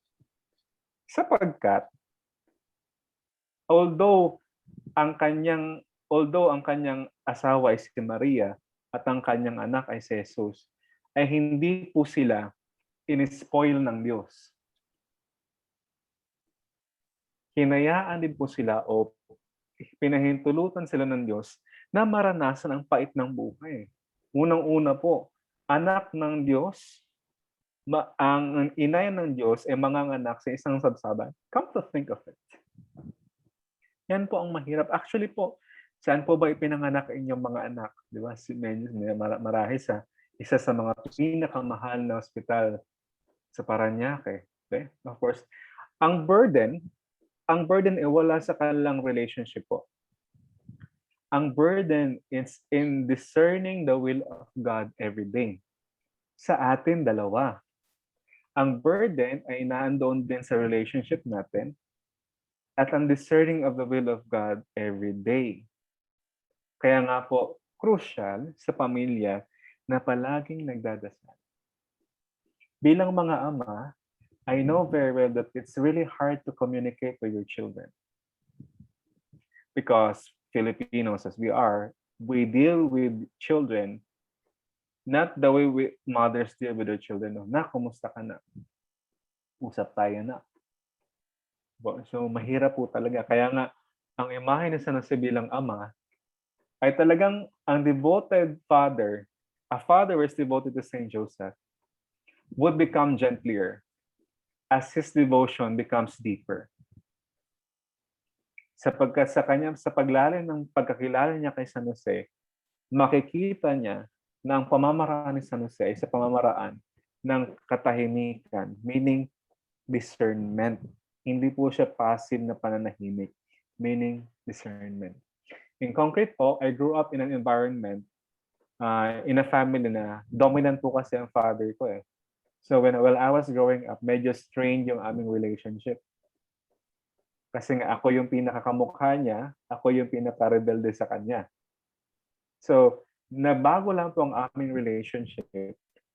sapagkat although ang kanyang asawa ay si Maria at ang kanyang anak ay si Jesus, ay hindi po sila in-spoil ng Diyos. Hinayaan din po sila o pinahintulutan sila ng Diyos na maranasan ang pait ng buhay. Unang-una po, anak ng Diyos, ang ina ng Diyos ay manganganak sa isang sabsaban. Come to think of it. Yan po ang mahirap. Actually po, saan po ba ipinanganak inyong mga anak? Di ba? Marahil sa isa sa mga pinakamahal na ospital sa Parañaque. Okay? Of course, ang burden ay wala sa kanilang relationship po. Ang burden is in discerning the will of God every day. Sa atin, dalawa. Ang burden ay naandoon din sa relationship natin at ang discerning of the will of God every day. Kaya nga po, crucial sa pamilya na palaging nagdadasal. Bilang mga ama, I know very well that it's really hard to communicate with your children. Because Filipinos as we are, we deal with children not the way mothers deal with their children. No, na, kumusta ka na? Usap tayo na. So, mahirap po talaga. Kaya nga, ang imahe ni San Jose bilang ama ay talagang ang devoted father, a father who is devoted to Saint Joseph, would become gentler as his devotion becomes deeper. Sapagkat sa paglalim ng pagkakilala niya kay San Jose, makikita niya na ang pamamaraan ni San Jose ay sa pamamaraan ng katahimikan, meaning discernment. Hindi po siya passive na pananahimik, meaning discernment. In concrete po, I grew up in an environment, in a family na dominant po kasi ang father ko eh. So while I was growing up, medyo strained yung aming relationship. Kasi nga ako yung pinakakamukha niya, ako yung pinaka-rebelde sa kanya. So, nabago lang po ang aming relationship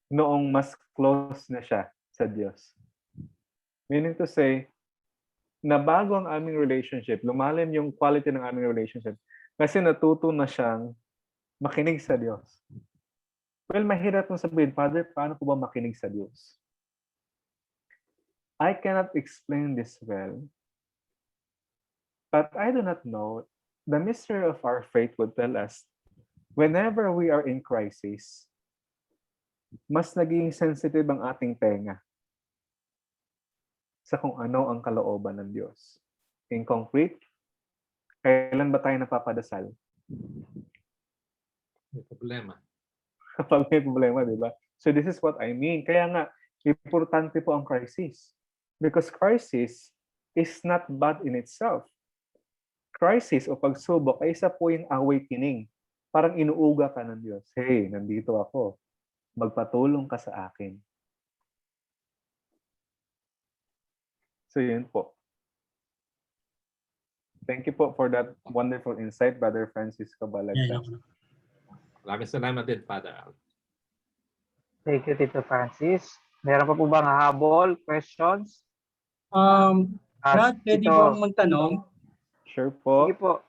noong mas close na siya sa Diyos. Meaning to say, nabago ang aming relationship, lumalim yung quality ng aming relationship kasi natuto na siyang makinig sa Diyos. Well, mahirap nung sabihin, Father, paano po ba makinig sa Diyos? I cannot explain this well, but I do not know. The mystery of our faith would tell us, whenever we are in crisis, mas naging sensitive ang ating tenga sa kung ano ang kalooban ng Diyos. In concrete, kailan ba tayo napapadasal? May problema. Kapag may problema, di ba? So this is what I mean. Kaya nga, importante po ang crisis. Because crisis is not bad in itself. Crisis o pagsubok ay isa po yung awakening. Parang inuuga ka ng Diyos. Hey, nandito ako. Magpatulong ka sa akin. So yun po. Thank you po for that wonderful insight, Brother Francisco Balagtas. Maraming salamat din, Father Al. Thank you, Tito Francis. Meron pa po bang habol, questions? Brad, pwede Tito, bang magtanong? Sure po. sige po.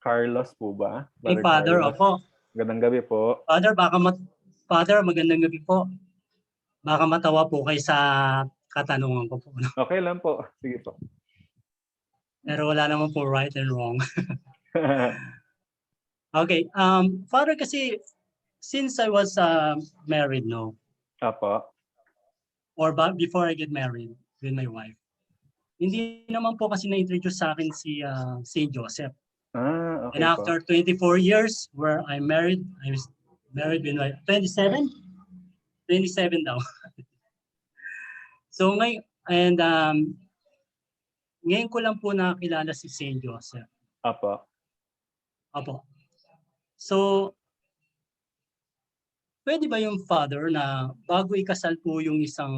Carlos po ba? Hey, Father, Carlos. opo. Magandang gabi po. Father, magandang gabi po. Baka matawa po kayo sa katanungan ko po. Okay lang po. Sige po. Pero wala naman po right and wrong. Okay. Father, kasi since I was married, no? Apo. Or before I get married with my wife, hindi naman po kasi na-introduce sa akin si Saint Joseph. Okay And after 24 years where I'm married, I was married with my 27? 27 daw. So ngayon, ngayon ko lang po nakilala si Saint Joseph. Apo. Opo. So, pwede ba yung Father na bago ikasal po yung isang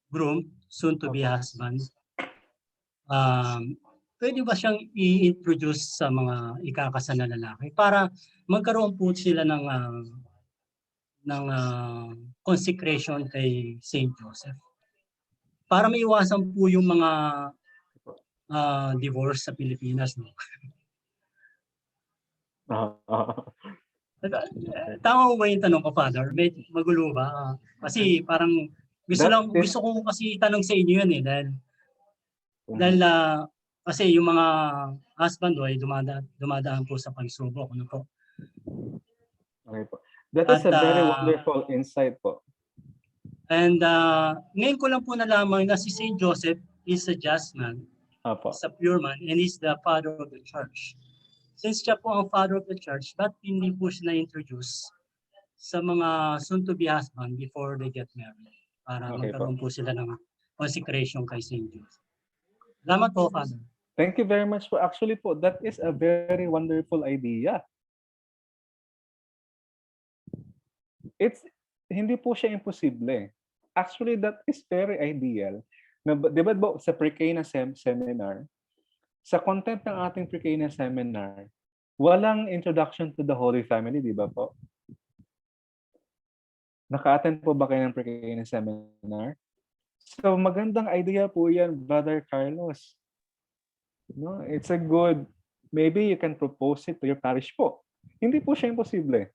groom, soon to be husband, pwede ba siyang i-introduce sa mga ikakasal na lalaki para magkaroon po sila ng consecration kay Saint Joseph? Para maiwasan po yung mga divorce sa Pilipinas, no? Tama ba yung tanong ko, Father? Magulo ba? Kasi parang gusto ko kasi tanong sa inyo yun eh dahil kasi yung mga husband ay dumadaan po sa pagsubok, ano po? Okay po. That is At, a very wonderful insight po. And ngayon ko lang po nalaman na si Saint Joseph is a just man, Opo. is a pure man, and is the father of the church. Since siya po ang father of the church, ba't hindi po siya na-introduce sa mga soon-to-be husband before they get married? Para Okay po. magkaroon po sila ng consecration kay Saint Joseph. Salamat po, Father. Thank you very much po. Actually po, that is a very wonderful idea. Hindi po siya imposible. Actually, that is very ideal. Di ba sa pre-K na seminar, sa content ng ating pre-K na seminar, walang introduction to the Holy Family, di ba po? Naka-attend po ba kayo ng pre-K na seminar? So, magandang idea po yan, Brother Carlos. No, it's a good, maybe you can propose it to your parish po. Hindi po siya imposible.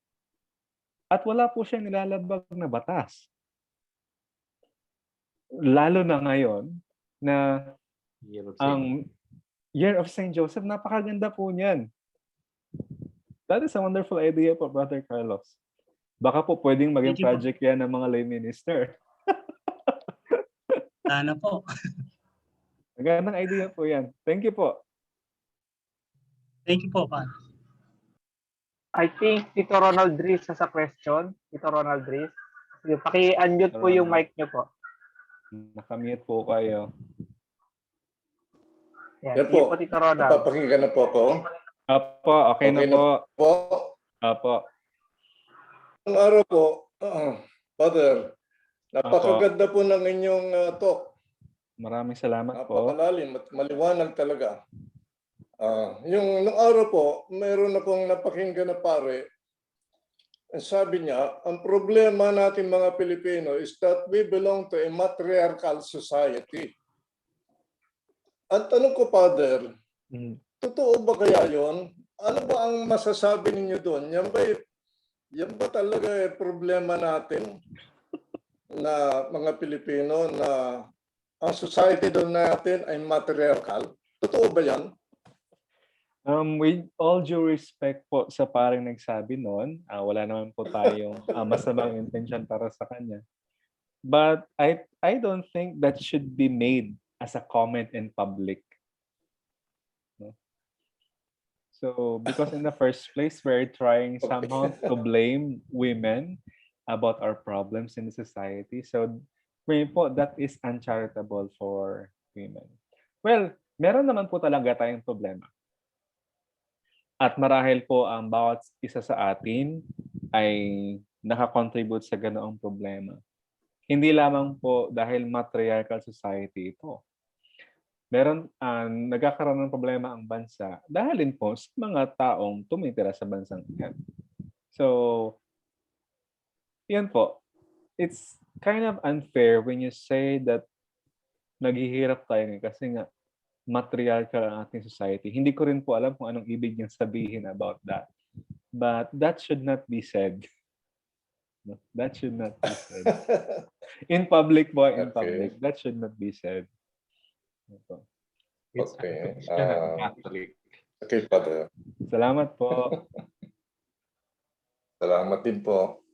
At wala po siyang nilalabag na batas. Lalo na ngayon na ang Year of St. Joseph, napakaganda po niyan. That is a wonderful idea po, Brother Carlos. Baka po pwedeng maging project yan ng mga lay minister. Sana po. Magandang idea po yan. Thank you po. Thank you po, Father. I think Tito Ronald Dries has a question. Tito Ronald Dries. Sige, paki-unmute po yung mic niyo po. Nakamute po kayo. Yan po, Tito Ronald. Napapakinggan na po ako. Apo, okay na po. Apo. Ang araw po, Father, napakaganda po ng inyong talk. Maraming salamat po. Napakalalim at maliwanag talaga. Yung nung araw po, mayroon akong napakinggan na pare. Sabi niya, ang problema natin mga Pilipino is that we belong to a matriarchal society. Ang tanong ko, Father, totoo ba kaya yun? Ano ba ang masasabi ninyo doon? Yan ba talaga problema natin na mga Pilipino na ang society doon natin ay matriarchal? Totoo ba yan? With all due respect po sa parang nagsabi noon, wala naman po tayong masamang intention para sa kanya. But I don't think that should be made as a comment in public. No? So, because in the first place, we're trying somehow to blame women about our problems in the society. So, po, that is uncharitable for women. Well, meron naman po talaga tayong problema. At marahil po ang bawat isa sa atin ay nakakontribute sa ganoong problema. Hindi lamang po dahil matriarchal society ito. Nagkakaroon ng problema ang bansa dahil din po sa mga taong tumitira sa bansang iyan. So, yan po. It's kind of unfair when you say that naghihirap tayo kasi nga matriarchal ang ating society. Hindi ko rin po alam kung anong ibig niyang sabihin about that. But that should not be said. That should not be said. In public, in public. That should not be said. It's Okay. Catholic. Okay, Father. Salamat po. Salamat din po.